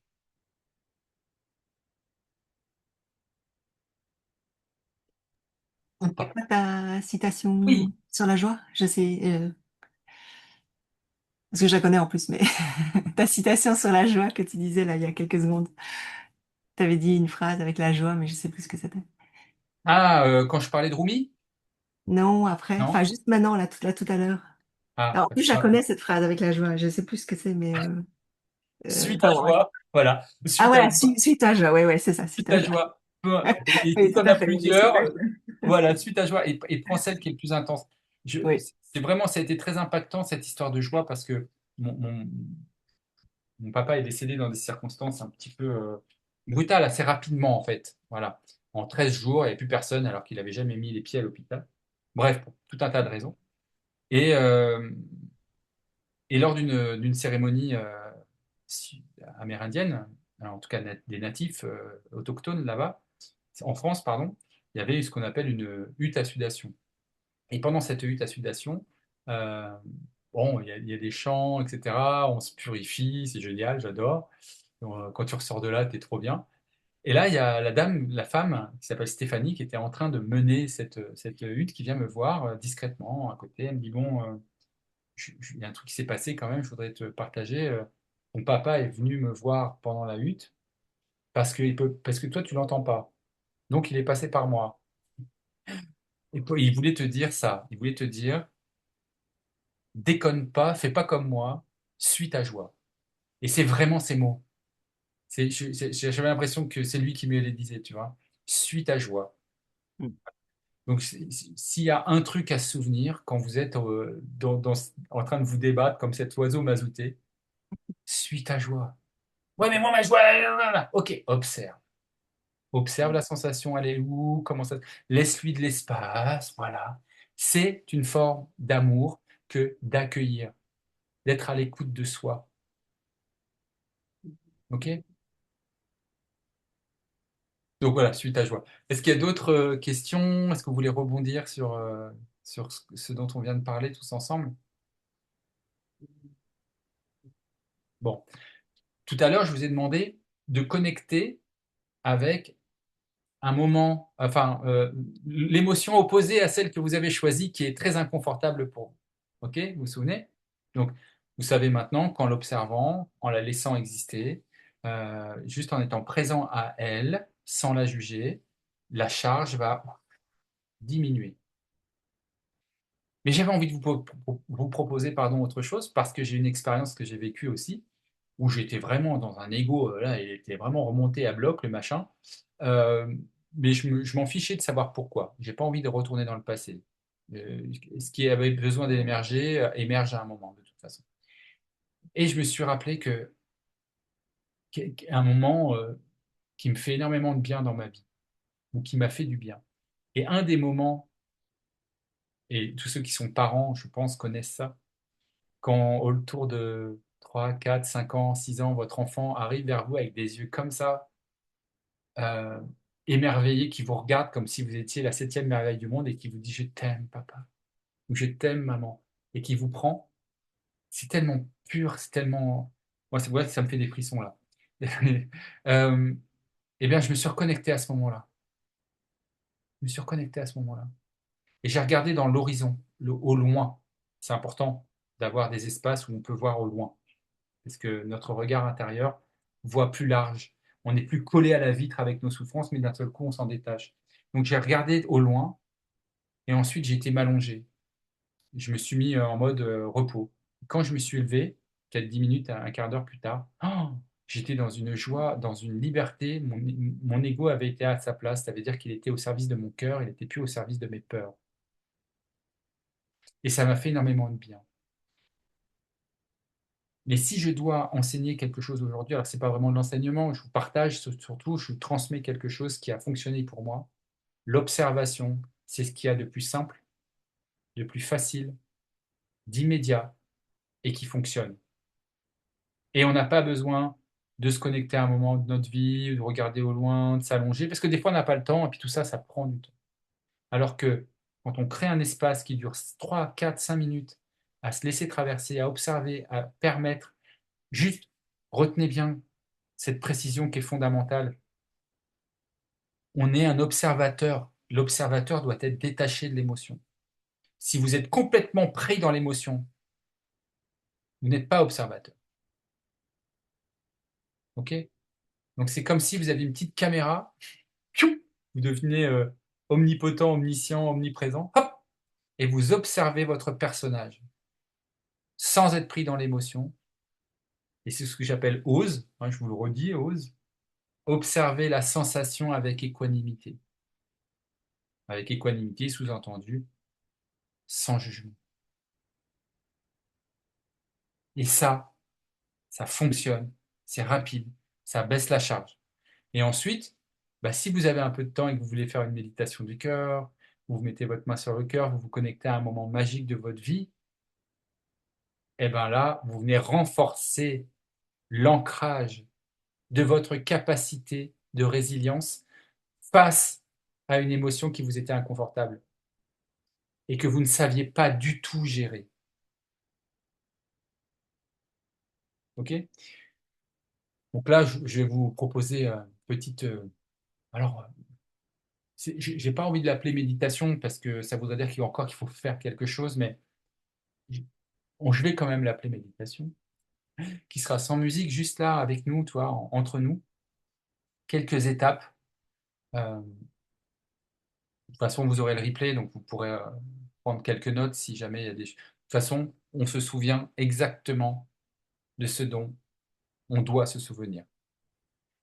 Ou C'est pas? quoi ta citation Oui. sur la joie? Je sais, parce que je la connais en plus, mais ta citation sur la joie que tu disais là il y a quelques secondes. Tu avais dit une phrase avec la joie, mais je sais plus ce que c'était. Ah, quand je parlais de Rumi? Non, après, enfin Non? juste maintenant, là tout à l'heure. Ah, Alors, en plus, je la connais cette phrase avec la joie. Je sais plus ce que c'est, mais suis enfin ta bon, ouais. joie. Voilà. Ah Suis ta voilà, joie. suis ta joie. Ouais, ouais, c'est ça, suis Suis ta ta joie. joie. Et si Oui, tu tout en à as fait. Je suis plusieurs, ta joie. voilà, suis ta joie et prends celle qui est le plus intense. Oui. C'est vraiment, ça a été très impactant cette histoire de joie parce que mon, mon- mon papa est décédé dans des circonstances un petit peu brutales, assez rapidement en fait. Voilà. En 13 jours, il n'y avait plus personne alors qu'il n'avait jamais mis les pieds à l'hôpital. Bref, pour tout un tas de raisons. Et, euh, et lors d'une cérémonie amérindienne, alors en tout cas des natifs autochtones là-bas, en France, pardon, il y avait ce qu'on appelle une hutte à sudation. Et pendant cette hutte à sudation, euh, bon, il y a des chants, etc. On se purifie, c'est génial, j'adore. Quand tu ressors de là, t'es trop bien. Et là, il y a la dame, la femme, qui s'appelle Stéphanie, qui était en train de mener cette hutte, qui vient me voir discrètement à côté. Elle me dit, bon, il y a un truc qui s'est passé quand même, je voudrais te partager. Mon papa est venu me voir pendant la hutte parce que toi, tu l'entends pas. Donc, il est passé par moi. Et puis, il voulait te dire ça. Il voulait te dire, déconne pas, fais pas comme moi, suis ta joie. Et c'est vraiment ces mots. J'avais l'impression que c'est lui qui me les disait, tu vois. Suis ta joie. Mm. Donc, s'il y a un truc à se souvenir quand vous êtes en train de vous débattre comme cet oiseau mazouté, suis ta joie. Ouais, mais moi, ma joie, là, là, là. Ok, observe. Observe la sensation, elle est où, comment ça. Laisse-lui de l'espace, voilà. C'est une forme d'amour que d'accueillir, d'être à l'écoute de soi. Ok? Donc voilà, suite à joie. Est-ce qu'il y a d'autres questions? Est-ce que vous voulez rebondir sur ce dont on vient de parler tous ensemble? Bon, tout à l'heure, je vous ai demandé de connecter avec un moment, enfin, l'émotion opposée à celle que vous avez choisie, qui est très inconfortable pour vous. OK? Vous vous souvenez? Donc, vous savez maintenant qu'en l'observant, en la laissant exister, juste en étant présent à elle, sans la juger, la charge va diminuer. Mais j'avais envie de vous proposer pardon, autre chose parce que j'ai une expérience que j'ai vécue aussi, où j'étais vraiment dans un ego, là, il était vraiment remonté à bloc, le machin. Euh, mais je m'en fichais de savoir pourquoi. J'ai pas envie de retourner dans le passé. Ce qui avait besoin d'émerger émerge à un moment, de toute façon. Et je me suis rappelé qu'un moment qui me fait énormément de bien dans ma vie, ou qui m'a fait du bien. Et un des moments, et tous ceux qui sont parents, je pense, connaissent ça, quand autour de 3, 4, 5 ans, 6 ans, votre enfant arrive vers vous avec des yeux comme ça, euh, émerveillé, qui vous regarde comme si vous étiez la septième merveille du monde et qui vous dit je t'aime papa ou je t'aime maman et qui vous prend, c'est tellement pur, c'est tellement... Moi, ouais, ça me fait des frissons là. Euh, eh bien, je me suis reconnecté à ce moment-là. Je me suis reconnecté à ce moment-là. Et j'ai regardé dans l'horizon, au loin. C'est important d'avoir des espaces où on peut voir au loin. Parce que notre regard intérieur voit plus large. On n'est plus collé à la vitre avec nos souffrances, mais d'un seul coup, on s'en détache. Donc j'ai regardé au loin et ensuite j'ai été m'allonger. Je me suis mis en mode repos. Quand je me suis levé, peut-être 10 minutes, un quart d'heure plus tard, oh, j'étais dans une joie, dans une liberté. Mon ego avait été à sa place. Ça veut dire qu'il était au service de mon cœur, il n'était plus au service de mes peurs. Et ça m'a fait énormément de bien. Mais si je dois enseigner quelque chose aujourd'hui, alors ce n'est pas vraiment de l'enseignement, je vous partage surtout, je vous transmets quelque chose qui a fonctionné pour moi. L'observation, c'est ce qu'il y a de plus simple, de plus facile, d'immédiat et qui fonctionne. Et on n'a pas besoin de se connecter à un moment de notre vie, de regarder au loin, de s'allonger, parce que des fois on n'a pas le temps et puis tout ça, ça prend du temps. Alors que quand on crée un espace qui dure 3, 4, 5 minutes, à se laisser traverser, à observer, à permettre, juste retenez bien cette précision qui est fondamentale. On est un observateur. L'observateur doit être détaché de l'émotion. Si vous êtes complètement pris dans l'émotion, vous n'êtes pas observateur. OK? Donc c'est comme si vous aviez une petite caméra, piou, vous devenez omnipotent, omniscient, omniprésent, hop, et vous observez votre personnage sans être pris dans l'émotion. Et c'est ce que j'appelle ose, hein, je vous le redis, ose. Observer la sensation avec équanimité. Avec équanimité, sous-entendu, sans jugement. Et ça fonctionne, c'est rapide, ça baisse la charge. Et ensuite, bah, si vous avez un peu de temps et que vous voulez faire une méditation du cœur, vous mettez votre main sur le cœur, vous vous connectez à un moment magique de votre vie, et bien là, vous venez renforcer l'ancrage de votre capacité de résilience face à une émotion qui vous était inconfortable et que vous ne saviez pas du tout gérer. Ok? Donc là, je vais vous proposer une petite. Alors, j'ai pas envie de l'appeler méditation parce que ça voudrait dire qu'il faut faire quelque chose, mais je vais quand même l'appeler méditation, qui sera sans musique, juste là avec nous, toi, entre nous, quelques étapes. De toute façon, vous aurez le replay, donc vous pourrez prendre quelques notes si jamais il y a des. De toute façon, on se souvient exactement de ce dont on doit se souvenir.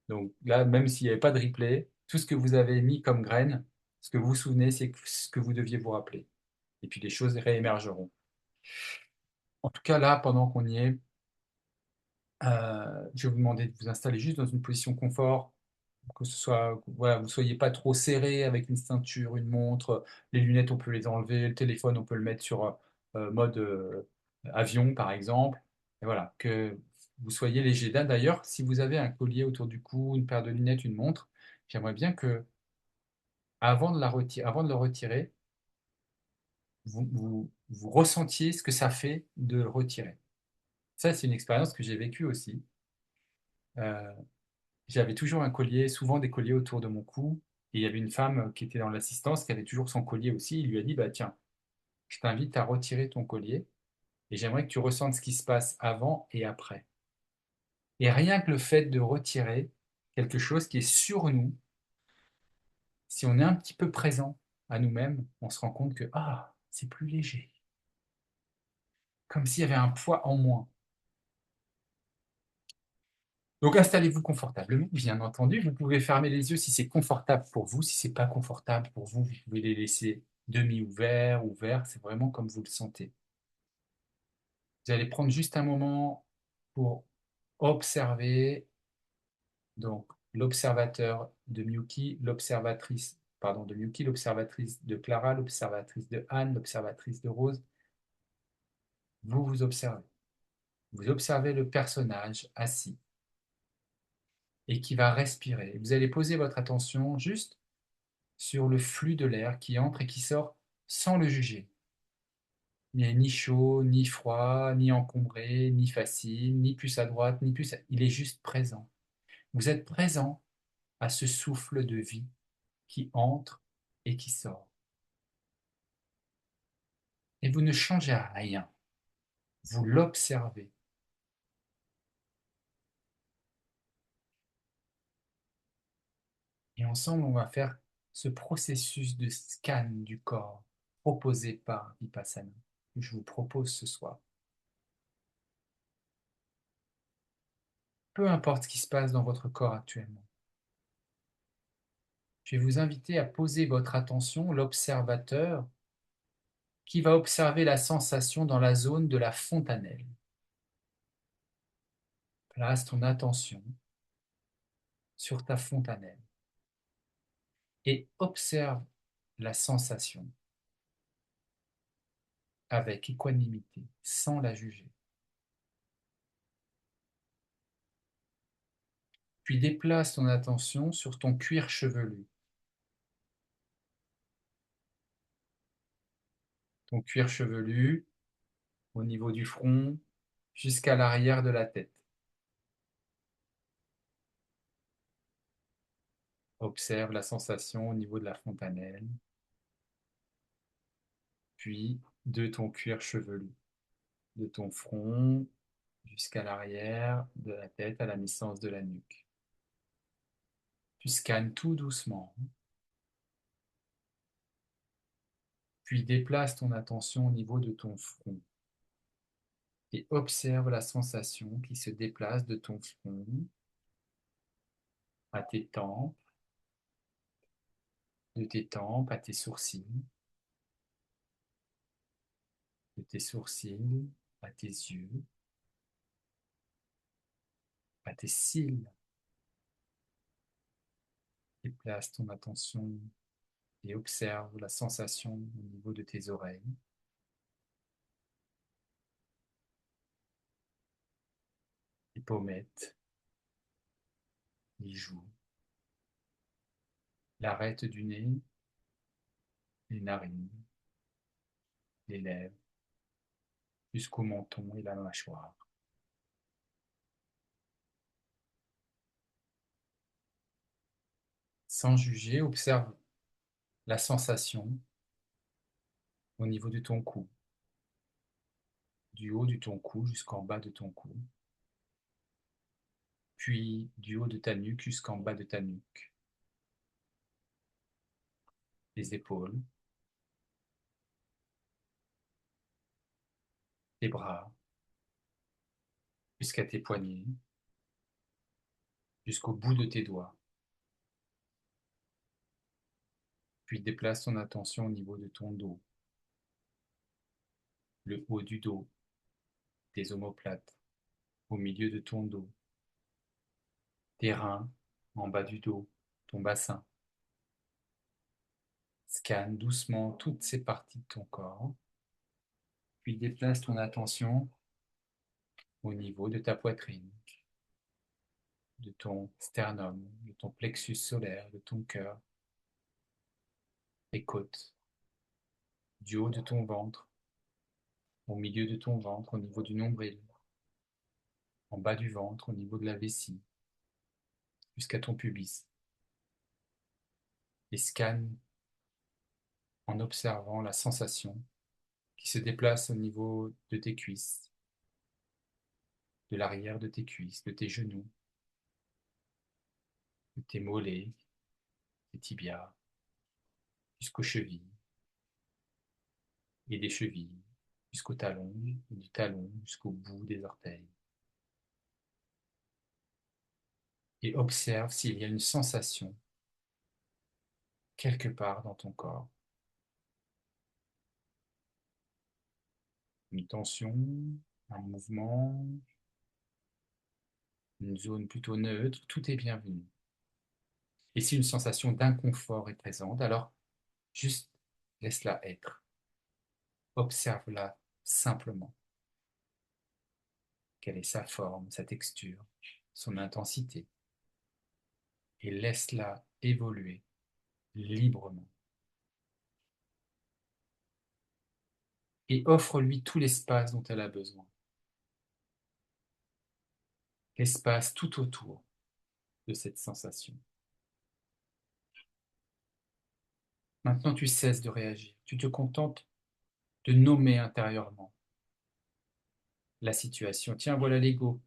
Donc là, même s'il n'y avait pas de replay, tout ce que vous avez mis comme graine, ce que vous vous souvenez, c'est ce que vous deviez vous rappeler. Et puis les choses réémergeront. En tout cas, là, pendant qu'on y est, je vais vous demander de vous installer juste dans une position confort, que ce soit, voilà, vous ne soyez pas trop serré avec une ceinture, une montre, les lunettes, on peut les enlever, le téléphone, on peut le mettre sur mode avion, par exemple. Et voilà, que vous soyez léger. D'ailleurs, si vous avez un collier autour du cou, une paire de lunettes, une montre, j'aimerais bien que, avant de le retirer, vous ressentiez ce que ça fait de le retirer. Ça, c'est une expérience que j'ai vécue aussi. Euh, J'avais toujours un collier, souvent des colliers autour de mon cou. Et il y avait une femme qui était dans l'assistance qui avait toujours son collier aussi. Il lui a dit, bah tiens, je t'invite à retirer ton collier et j'aimerais que tu ressentes ce qui se passe avant et après. Et rien que le fait de retirer quelque chose qui est sur nous, si on est un petit peu présent à nous-mêmes, on se rend compte que ah, c'est plus léger, comme s'il y avait un poids en moins. Donc installez-vous confortablement, bien entendu. Vous pouvez fermer les yeux si c'est confortable pour vous. Si c'est pas confortable pour vous, vous pouvez les laisser demi-ouverts, ouverts. C'est vraiment comme vous le sentez. Vous allez prendre juste un moment pour observer. Donc l'observateur de Miyuki, l'observatrice, pardon, de Miyuki, l'observatrice de Clara, l'observatrice de Anne, l'observatrice de Rose. Vous vous observez. Vous observez le personnage assis et qui va respirer. Vous allez poser votre attention juste sur le flux de l'air qui entre et qui sort sans le juger. Il n'est ni chaud, ni froid, ni encombré, ni facile, ni plus à droite, ni plus à... Il est juste présent. Vous êtes présent à ce souffle de vie qui entre et qui sort. Et vous ne changez rien. Vous l'observez. Et ensemble, on va faire ce processus de scan du corps proposé par Vipassana, que je vous propose ce soir. Peu importe ce qui se passe dans votre corps actuellement. Je vais vous inviter à poser votre attention, l'observateur, qui va observer la sensation dans la zone de la fontanelle. Place ton attention sur ta fontanelle et observe la sensation avec équanimité, sans la juger. Puis déplace ton attention sur ton cuir chevelu. Ton cuir chevelu au niveau du front jusqu'à l'arrière de la tête. Observe la sensation au niveau de la fontanelle, puis de ton cuir chevelu, de ton front jusqu'à l'arrière de la tête, à la naissance de la nuque. Tu scannes tout doucement, puis déplace ton attention au niveau de ton front et observe la sensation qui se déplace de ton front à tes tempes, de tes tempes à tes sourcils, de tes sourcils à tes yeux, à tes cils. Et place ton attention et observe la sensation au niveau de tes oreilles, les pommettes, les joues, l'arête du nez, les narines, les lèvres, jusqu'au menton et la mâchoire. Sans juger, observe la sensation au niveau de ton cou, du haut de ton cou jusqu'en bas de ton cou, puis du haut de ta nuque jusqu'en bas de ta nuque, les épaules, tes bras, jusqu'à tes poignets, jusqu'au bout de tes doigts. Puis déplace ton attention au niveau de ton dos, le haut du dos, tes omoplates, au milieu de ton dos, tes reins, en bas du dos, ton bassin. Scanne doucement toutes ces parties de ton corps, puis déplace ton attention au niveau de ta poitrine, de ton sternum, de ton plexus solaire, de ton cœur, tes côtes, du haut de ton ventre, au milieu de ton ventre, au niveau du nombril, en bas du ventre, au niveau de la vessie, jusqu'à ton pubis. Et scanne en observant la sensation qui se déplace au niveau de tes cuisses, de l'arrière de tes cuisses, de tes genoux, de tes mollets, tes tibias, jusqu'aux chevilles, et des chevilles, jusqu'au talon, et du talon jusqu'au bout des orteils. Et observe s'il y a une sensation quelque part dans ton corps, une tension, un mouvement, une zone plutôt neutre, tout est bienvenu. Et si une sensation d'inconfort est présente, alors juste laisse-la être. Observe-la simplement. Quelle est sa forme, sa texture, son intensité. Et laisse-la évoluer librement. Et offre-lui tout l'espace dont elle a besoin. L'espace tout autour de cette sensation. Maintenant, tu cesses de réagir. Tu te contentes de nommer intérieurement la situation. Tiens, voilà l'ego.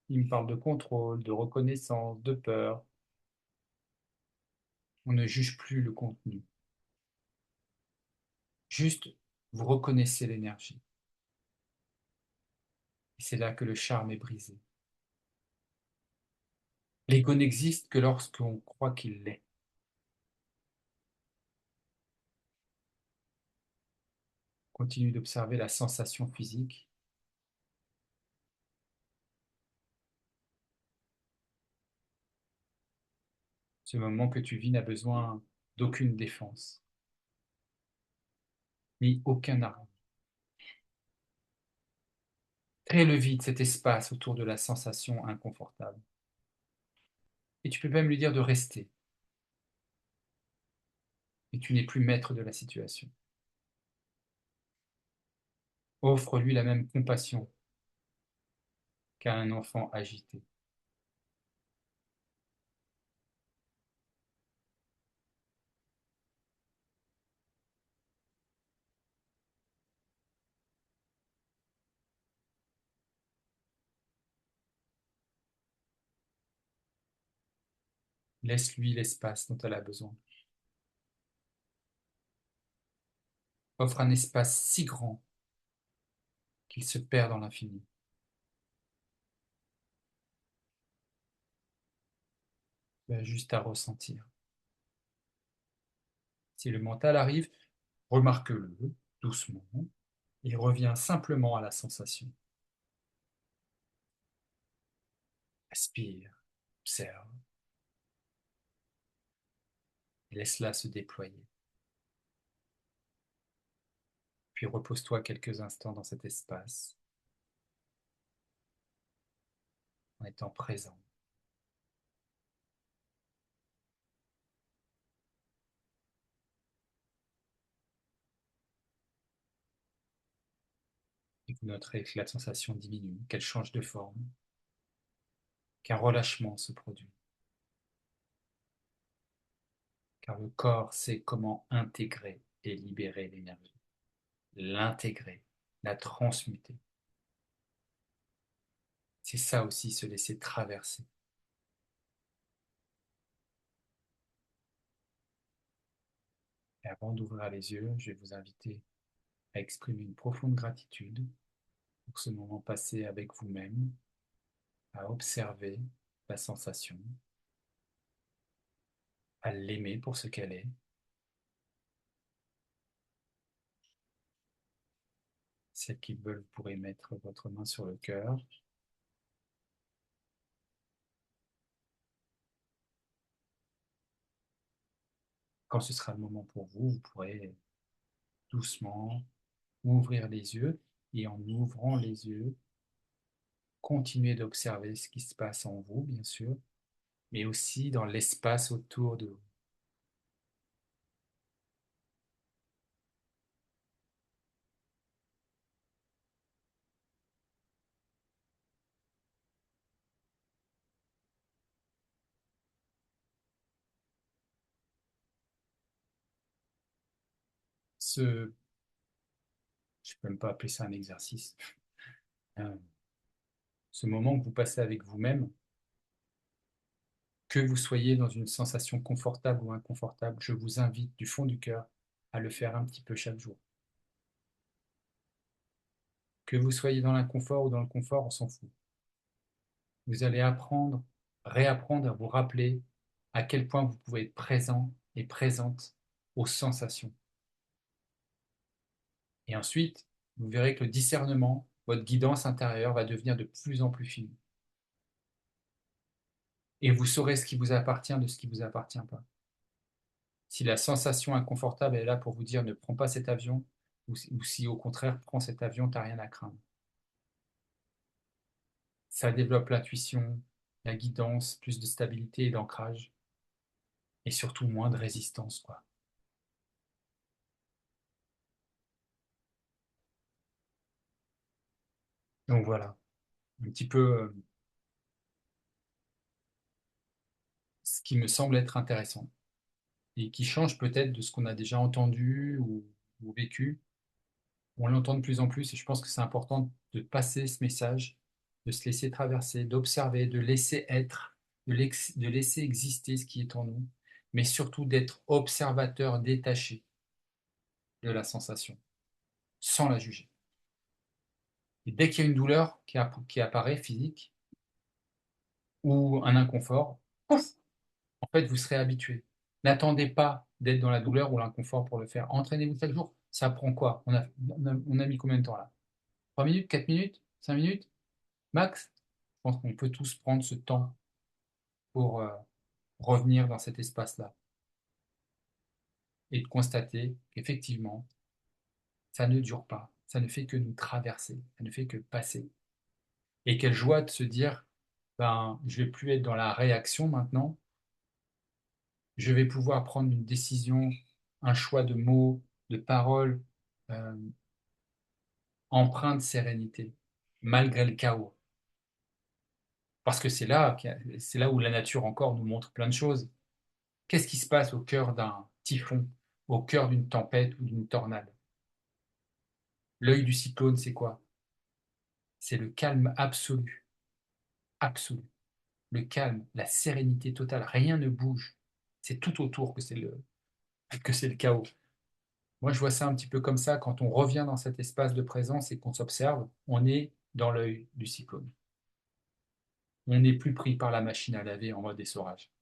Il me parle de contrôle, de reconnaissance, de peur. On ne juge plus le contenu. Juste, vous reconnaissez l'énergie. Et c'est là que le charme est brisé. L'ego n'existe que lorsqu'on croit qu'il l'est. Continue d'observer la sensation physique. Ce moment que tu vis n'a besoin d'aucune défense, ni aucun argument. Crée le vide, cet espace autour de la sensation inconfortable. Et tu peux même lui dire de rester. Et tu n'es plus maître de la situation. Offre-lui la même compassion qu'à un enfant agité. Laisse-lui l'espace dont elle a besoin. Offre un espace si grand qu'il se perd dans l'infini. Tu as juste à ressentir. Si le mental arrive, remarque-le doucement Et reviens simplement à la sensation. Respire, observe, et laisse-la se déployer. Puis repose-toi quelques instants dans cet espace, en étant présent. Et vous noterez que la sensation diminue, qu'elle change de forme, qu'un relâchement se produit. Car le corps sait comment intégrer et libérer l'énergie, l'intégrer, la transmuter. C'est ça aussi, se laisser traverser. Et avant d'ouvrir les yeux, je vais vous inviter à exprimer une profonde gratitude pour ce moment passé avec vous-même, à observer la sensation, à l'aimer pour ce qu'elle est. Celles qui veulent, vous pourrez mettre votre main sur le cœur. Quand ce sera le moment pour vous, vous pourrez doucement ouvrir les yeux et en ouvrant les yeux, continuer d'observer ce qui se passe en vous, bien sûr, mais aussi dans l'espace autour de vous. Je ne peux même pas appeler ça un exercice, Euh, ce moment que vous passez avec vous-même, que vous soyez dans une sensation confortable ou inconfortable, je vous invite du fond du cœur à le faire un petit peu chaque jour. Que vous soyez dans l'inconfort ou dans le confort, on s'en fout. Vous allez apprendre, réapprendre à vous rappeler à quel point vous pouvez être présent et présente aux sensations. Et ensuite, vous verrez que le discernement, votre guidance intérieure va devenir de plus en plus fine. Et vous saurez ce qui vous appartient de ce qui ne vous appartient pas. Si la sensation inconfortable est là pour vous dire ne prends pas cet avion, ou si au contraire prends cet avion, tu n'as rien à craindre. Ça développe l'intuition, la guidance, plus de stabilité et d'ancrage, et surtout moins de résistance, quoi. Donc voilà, un petit peu ce qui me semble être intéressant, et qui change peut-être de ce qu'on a déjà entendu ou vécu. On l'entend de plus en plus, et je pense que c'est important de passer ce message, de se laisser traverser, d'observer, de laisser être, de laisser exister ce qui est en nous, mais surtout d'être observateur détaché de la sensation, sans la juger. Et dès qu'il y a une douleur qui apparaît, physique, ou un inconfort, pouf, en fait, vous serez habitué. N'attendez pas d'être dans la douleur ou l'inconfort pour le faire. Entraînez-vous chaque jour. Ça prend quoi? On a mis combien de temps là? 3 minutes, 4 minutes, 5 minutes, max? Je pense qu'on peut tous prendre ce temps pour revenir dans cet espace-là et de constater qu'effectivement, ça ne dure pas. Ça ne fait que nous traverser. Ça ne fait que passer. Et quelle joie de se dire, ben, je vais plus être dans la réaction maintenant. Je vais pouvoir prendre une décision, un choix de mots, de paroles, euh, empreint de sérénité, malgré le chaos. Parce que c'est là où la nature encore nous montre plein de choses. Qu'est-ce qui se passe au cœur d'un typhon, au cœur d'une tempête ou d'une tornade? L'œil du cyclone, c'est quoi? C'est le calme absolu, absolu. Le calme, la sérénité totale, rien ne bouge. C'est tout autour que c'est le chaos. Moi, je vois ça un petit peu comme ça, quand on revient dans cet espace de présence et qu'on s'observe, on est dans l'œil du cyclone. On n'est plus pris par la machine à laver en mode essorage.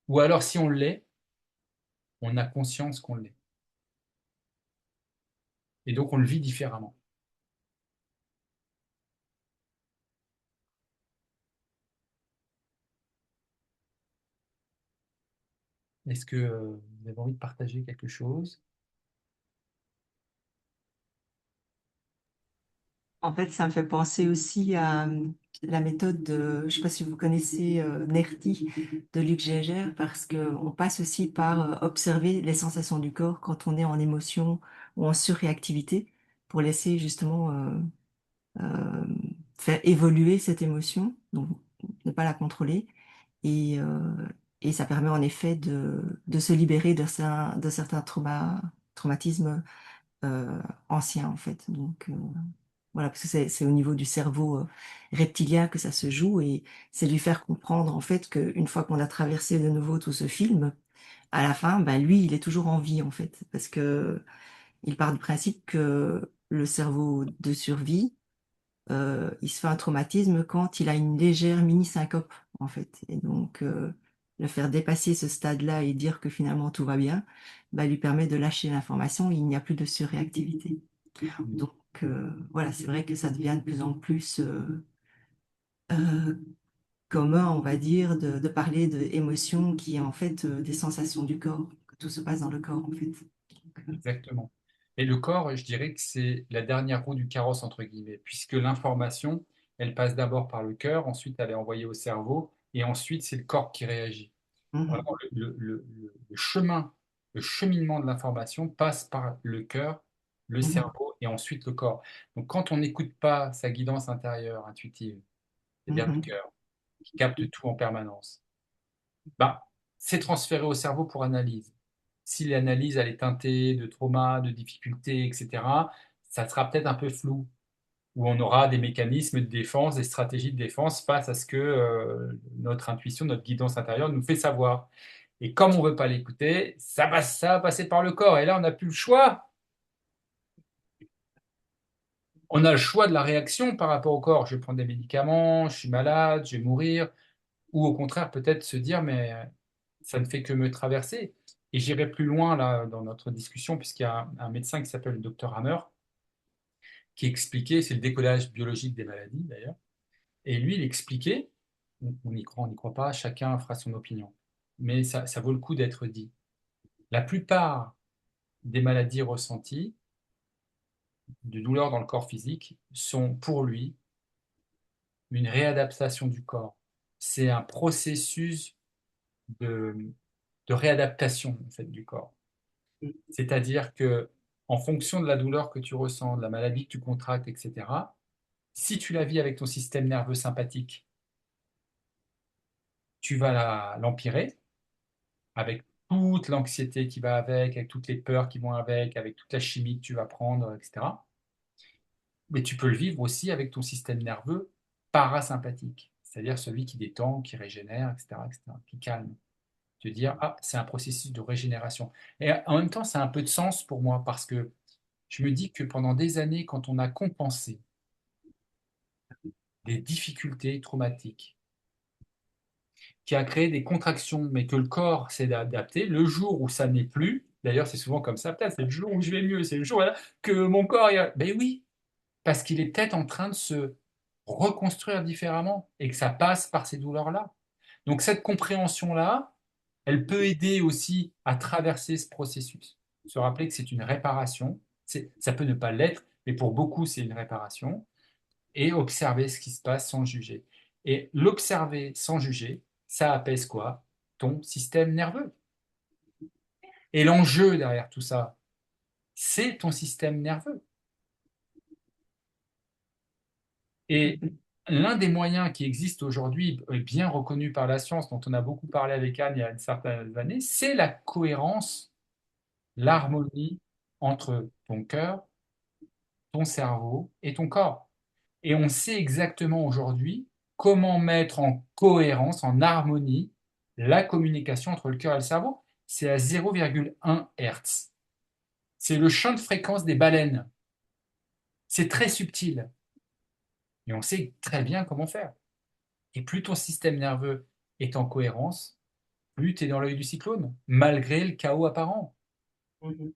Ou alors, si on l'est, on a conscience qu'on l'est. Et donc, on le vit différemment. Est-ce que vous avez envie de partager quelque chose? En fait, ça me fait penser aussi à la méthode de, je ne sais pas si vous connaissez NERTI de Luc Geiger, parce qu'on passe aussi par observer les sensations du corps quand on est en émotion ou en surréactivité, pour laisser justement euh, faire évoluer cette émotion, donc ne pas la contrôler. Et, euh, et ça permet en effet de se libérer de certains traumatismes anciens, en fait. Donc, voilà, parce que c'est au niveau du cerveau reptilien que ça se joue et c'est lui faire comprendre en fait qu'une fois qu'on a traversé de nouveau tout ce film, à la fin, ben, lui, il est toujours en vie en fait, parce que il part du principe que le cerveau de survie, il se fait un traumatisme quand il a une légère mini-syncope en fait. Et donc, le faire dépasser ce stade-là et dire que finalement tout va bien, ben, lui permet de lâcher l'information, il n'y a plus de surréactivité. Donc voilà, c'est vrai que ça devient de plus en plus euh, commun, on va dire, de parler d'émotions qui est en fait des sensations du corps, que tout se passe dans le corps en fait. Donc, Exactement. Et le corps, je dirais que c'est la dernière roue du carrosse, entre guillemets, puisque l'information, elle passe d'abord par le cœur, ensuite elle est envoyée au cerveau, et ensuite c'est le corps qui réagit. mhm, Vraiment, le chemin, le cheminement de l'information passe par le cœur, le mhm, cerveau et ensuite le corps. Donc quand on n'écoute pas sa guidance intérieure, intuitive, c'est-à-dire le mhm, cœur, qui capte tout en permanence, bah, c'est transféré au cerveau pour analyse. Si l'analyse elle est teintée de trauma, de difficultés, etc., ça sera peut-être un peu flou, où on aura des mécanismes de défense, des stratégies de défense face à ce que notre intuition, notre guidance intérieure nous fait savoir. Et comme on ne veut pas l'écouter, ça va passer par le corps. Et là, on n'a plus le choix. On a le choix de la réaction par rapport au corps. Je vais prendre des médicaments, je suis malade, je vais mourir. Ou au contraire, peut-être se dire, mais ça ne fait que me traverser. Et j'irai plus loin là dans notre discussion, puisqu'il y a un médecin qui s'appelle le docteur Hammer, qui expliquait, c'est le décollage biologique des maladies d'ailleurs, et lui, il expliquait, on n'y croit pas, chacun fera son opinion, mais ça vaut le coup d'être dit. La plupart des maladies ressenties, de douleurs dans le corps physique, sont pour lui une réadaptation du corps. C'est un processus de, de réadaptation en fait, du corps. C'est-à-dire que en fonction de la douleur que tu ressens, de la maladie que tu contractes, etc., si tu la vis avec ton système nerveux sympathique, tu vas l'empirer avec toute l'anxiété qui va avec toutes les peurs qui vont avec toute la chimie que tu vas prendre, etc. Mais tu peux le vivre aussi avec ton système nerveux parasympathique, c'est-à-dire celui qui détend, qui régénère, etc., etc., qui calme. Te dire, ah, c'est un processus de régénération. Et en même temps, ça a un peu de sens pour moi parce que je me dis que pendant des années, quand on a compensé des difficultés traumatiques, qui a créé des contractions, mais que le corps s'est adapté, le jour où ça n'est plus, d'ailleurs c'est souvent comme ça, peut-être c'est le jour où je vais mieux, c'est le jour là, que mon corps, ben oui, parce qu'il est peut-être en train de se reconstruire différemment et que ça passe par ces douleurs-là. Donc cette compréhension-là, elle peut aider aussi à traverser ce processus. Se rappeler que c'est une réparation, ça peut ne pas l'être, mais pour beaucoup c'est une réparation, et observer ce qui se passe sans juger. Et l'observer sans juger, ça apaise quoi? Ton système nerveux. Et l'enjeu derrière tout ça, c'est ton système nerveux. Et mhm, l'un des moyens qui existent aujourd'hui, bien reconnu par la science, dont on a beaucoup parlé avec Anne il y a une certaine année, c'est la cohérence, l'harmonie entre ton cœur, ton cerveau et ton corps. Et on sait exactement aujourd'hui comment mettre en cohérence, en harmonie, la communication entre le cœur et le cerveau. C'est à 0,1 Hertz. C'est le champ de fréquence des baleines. C'est très subtil. Et on sait très bien comment faire. Et plus ton système nerveux est en cohérence, plus tu es dans l'œil du cyclone, malgré le chaos apparent. mhm.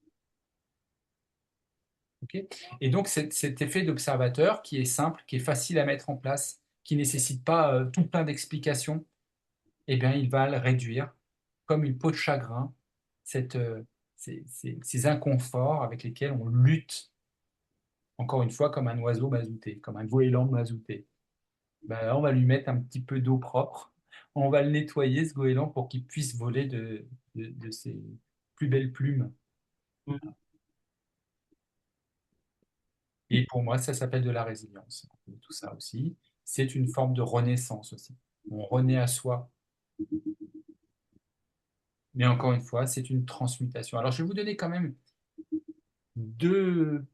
Ok. Et donc, cet effet d'observateur qui est simple, qui est facile à mettre en place, qui ne nécessite pas tout plein d'explications, eh bien, il va le réduire comme une peau de chagrin, cette, ces inconforts avec lesquels on lutte, encore une fois, comme un oiseau mazouté, comme un goéland mazouté. Ben, on va lui mettre un petit peu d'eau propre, on va le nettoyer, ce goéland, pour qu'il puisse voler de ses plus belles plumes. Mm. Et pour moi, ça s'appelle de la résilience. Tout ça aussi, c'est une forme de renaissance aussi. On renaît à soi. Mais encore une fois, c'est une transmutation. Alors, je vais vous donner quand même deux.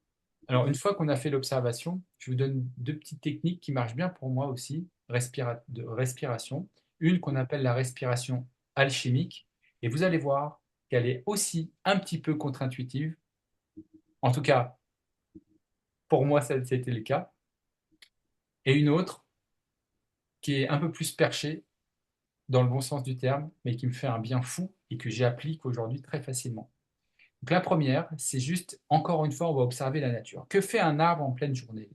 Alors, une fois qu'on a fait l'observation, je vous donne deux petites techniques qui marchent bien pour moi aussi, de respiration. Une qu'on appelle la respiration alchimique. Et vous allez voir qu'elle est aussi un petit peu contre-intuitive. En tout cas, pour moi, c'était le cas. Et une autre qui est un peu plus perchée, dans le bon sens du terme, mais qui me fait un bien fou et que j'applique aujourd'hui très facilement. Donc la première, c'est juste, encore une fois, on va observer la nature. Que fait un arbre en pleine journée?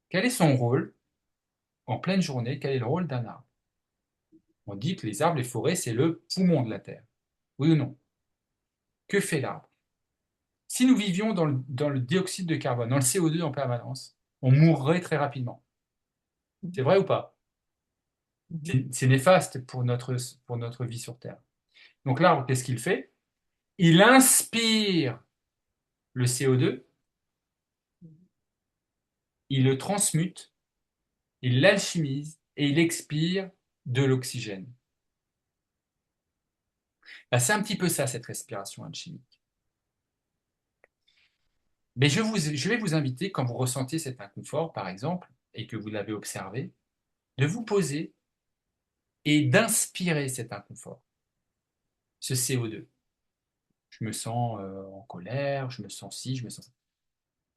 Quel est son rôle en pleine journée? Quel est le rôle d'un arbre? On dit que les arbres, les forêts, c'est le poumon de la Terre. Oui ou non? Que fait l'arbre? Si nous vivions dans le dioxyde de carbone, dans le CO2 en permanence, on mourrait très rapidement. C'est vrai ou pas? Mhm. C'est néfaste pour notre vie sur Terre. Donc l'arbre, qu'est-ce qu'il fait? Il inspire le CO2, il le transmute, il l'alchimise et il expire de l'oxygène. Ben, c'est un petit peu ça, cette respiration alchimique. Mais je vais vous inviter, quand vous ressentez cet inconfort, par exemple, et que vous l'avez observé, de vous poser et d'inspirer cet inconfort, ce CO2. Je me sens en colère, je me sens ci, je me sens ça.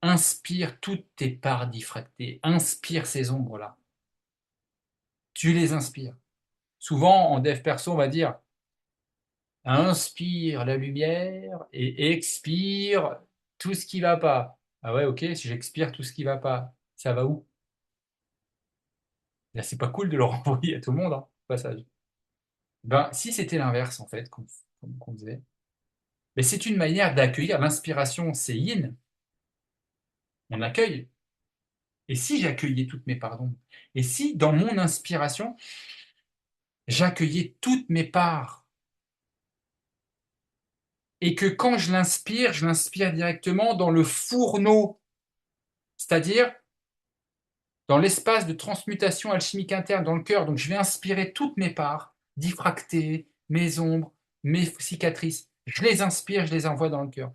Inspire toutes tes parts diffractées, inspire ces ombres-là. Tu les inspires. Souvent, en dev perso, on va dire inspire la lumière et expire tout ce qui va pas. Ah ouais, ok, si j'expire tout ce qui va pas, ça va où? Là, c'est pas cool de le renvoyer à tout le monde, hein, au passage. Ben, si c'était l'inverse, en fait, qu'on faisait, mais c'est une manière d'accueillir. L'inspiration, c'est yin, on accueille. Et si j'accueillais toutes mes parts d'ombre? Et si, dans mon inspiration, j'accueillais toutes mes parts? Et que quand je l'inspire directement dans le fourneau, c'est-à-dire dans l'espace de transmutation alchimique interne dans le cœur. Donc je vais inspirer toutes mes parts, diffractées, mes ombres, mes cicatrices. Je les inspire, je les envoie dans le cœur.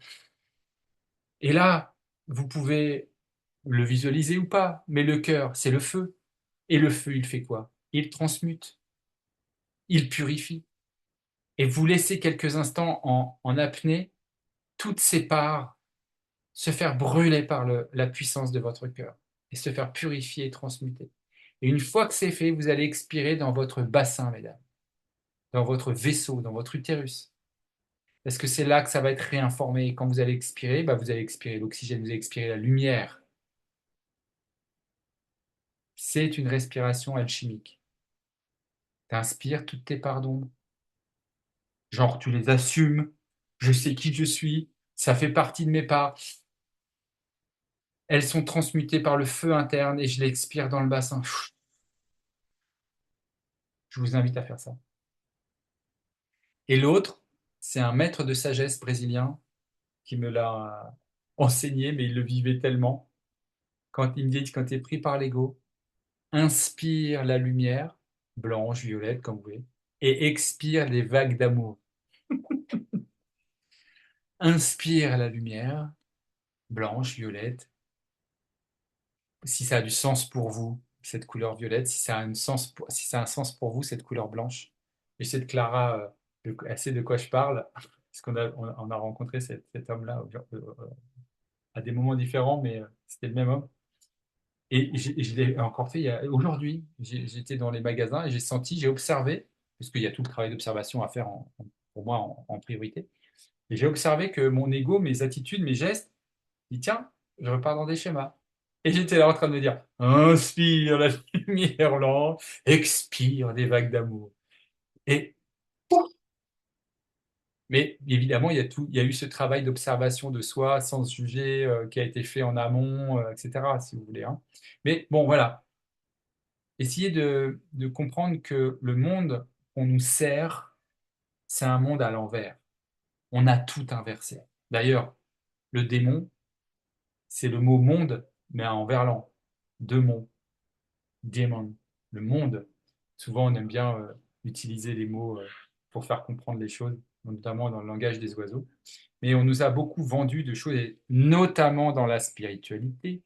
Et là, vous pouvez le visualiser ou pas, mais le cœur, c'est le feu. Et le feu, il fait quoi? Il transmute, il purifie. Et vous laissez quelques instants en apnée toutes ces parts se faire brûler par la puissance de votre cœur et se faire purifier et transmuter. Et une fois que c'est fait, vous allez expirer dans votre bassin, mesdames, dans votre vaisseau, dans votre utérus. Parce que c'est là que ça va être réinformé. Et quand vous allez expirer, bah, vous allez expirer l'oxygène, vous allez expirer la lumière. C'est une respiration alchimique. Tu inspires toutes tes parts d'ombre. Genre, tu les assumes. Je sais qui je suis. Ça fait partie de mes parts. Elles sont transmutées par le feu interne et je les expire dans le bassin. Je vous invite à faire ça. Et l'autre, c'est un maître de sagesse brésilien qui me l'a enseigné, mais il le vivait tellement. Quand il me dit, quand tu es pris par l'ego, inspire la lumière, blanche, violette, comme vous voulez, et expire les vagues d'amour. Inspire la lumière, blanche, violette, si ça a du sens pour vous, cette couleur violette, si ça a un sens pour vous, cette couleur blanche. Et je sais que Clara, elle sait de quoi je parle, parce on a rencontré cet homme-là à des moments différents, mais c'était le même homme. Et je l'ai encore fait aujourd'hui. J'étais dans les magasins et j'ai senti, j'ai observé, parce qu'il y a tout le travail d'observation à faire pour moi en priorité. Et j'ai observé que mon ego, mes attitudes, mes gestes Je dis, tiens, je repars dans des schémas. Et j'étais là en train de me dire, inspire la lumière lente, expire des vagues d'amour. Et mais évidemment, il y a eu ce travail d'observation de soi sans se juger qui a été fait en amont, etc., si vous voulez, hein. Mais bon, voilà. Essayez de comprendre que le monde qu'on nous sert, c'est un monde à l'envers. On a tout inversé. D'ailleurs, le démon, c'est le mot monde, mais en verlan. Deux mots. Démon. Le monde. Souvent, on aime bien utiliser les mots pour faire comprendre les choses, notamment dans le langage des oiseaux. Mais on nous a beaucoup vendu de choses, et notamment dans la spiritualité,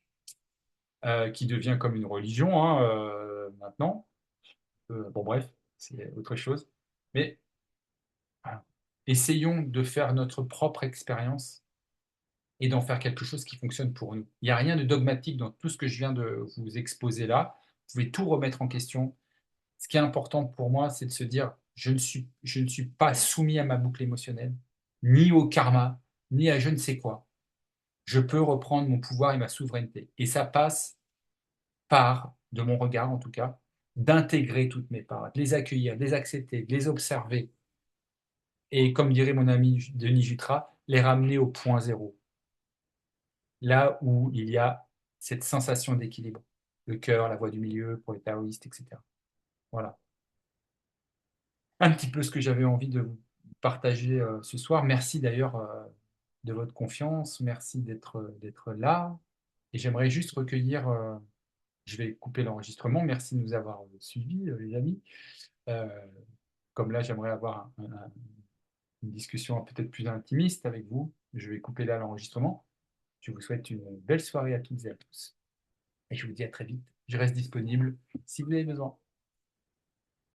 qui devient comme une religion hein, maintenant. Bon, bref, c'est autre chose. Mais voilà. Essayons de faire notre propre expérience et d'en faire quelque chose qui fonctionne pour nous. Il n'y a rien de dogmatique dans tout ce que je viens de vous exposer là. Vous pouvez tout remettre en question. Ce qui est important pour moi, c'est de se dire, je ne suis pas soumis à ma boucle émotionnelle, ni au karma, ni à je ne sais quoi. Je peux reprendre mon pouvoir et ma souveraineté. Et ça passe par, de mon regard en tout cas, d'intégrer toutes mes parts, de les accueillir, de les accepter, de les observer. Et comme dirait mon ami Denis Jutras, les ramener au point zéro, là où il y a cette sensation d'équilibre, le cœur, la voie du milieu pour les taoïstes, etc. Voilà. Un petit peu ce que j'avais envie de vous partager ce soir. Merci d'ailleurs de votre confiance, merci d'être là. Et j'aimerais juste recueillir, je vais couper l'enregistrement. Merci de nous avoir suivis, les amis. Euh, Comme là, j'aimerais avoir une discussion peut-être plus intimiste avec vous. Je vais couper là l'enregistrement. Je vous souhaite une belle soirée à toutes et à tous. Et je vous dis à très vite. Je reste disponible si vous avez besoin.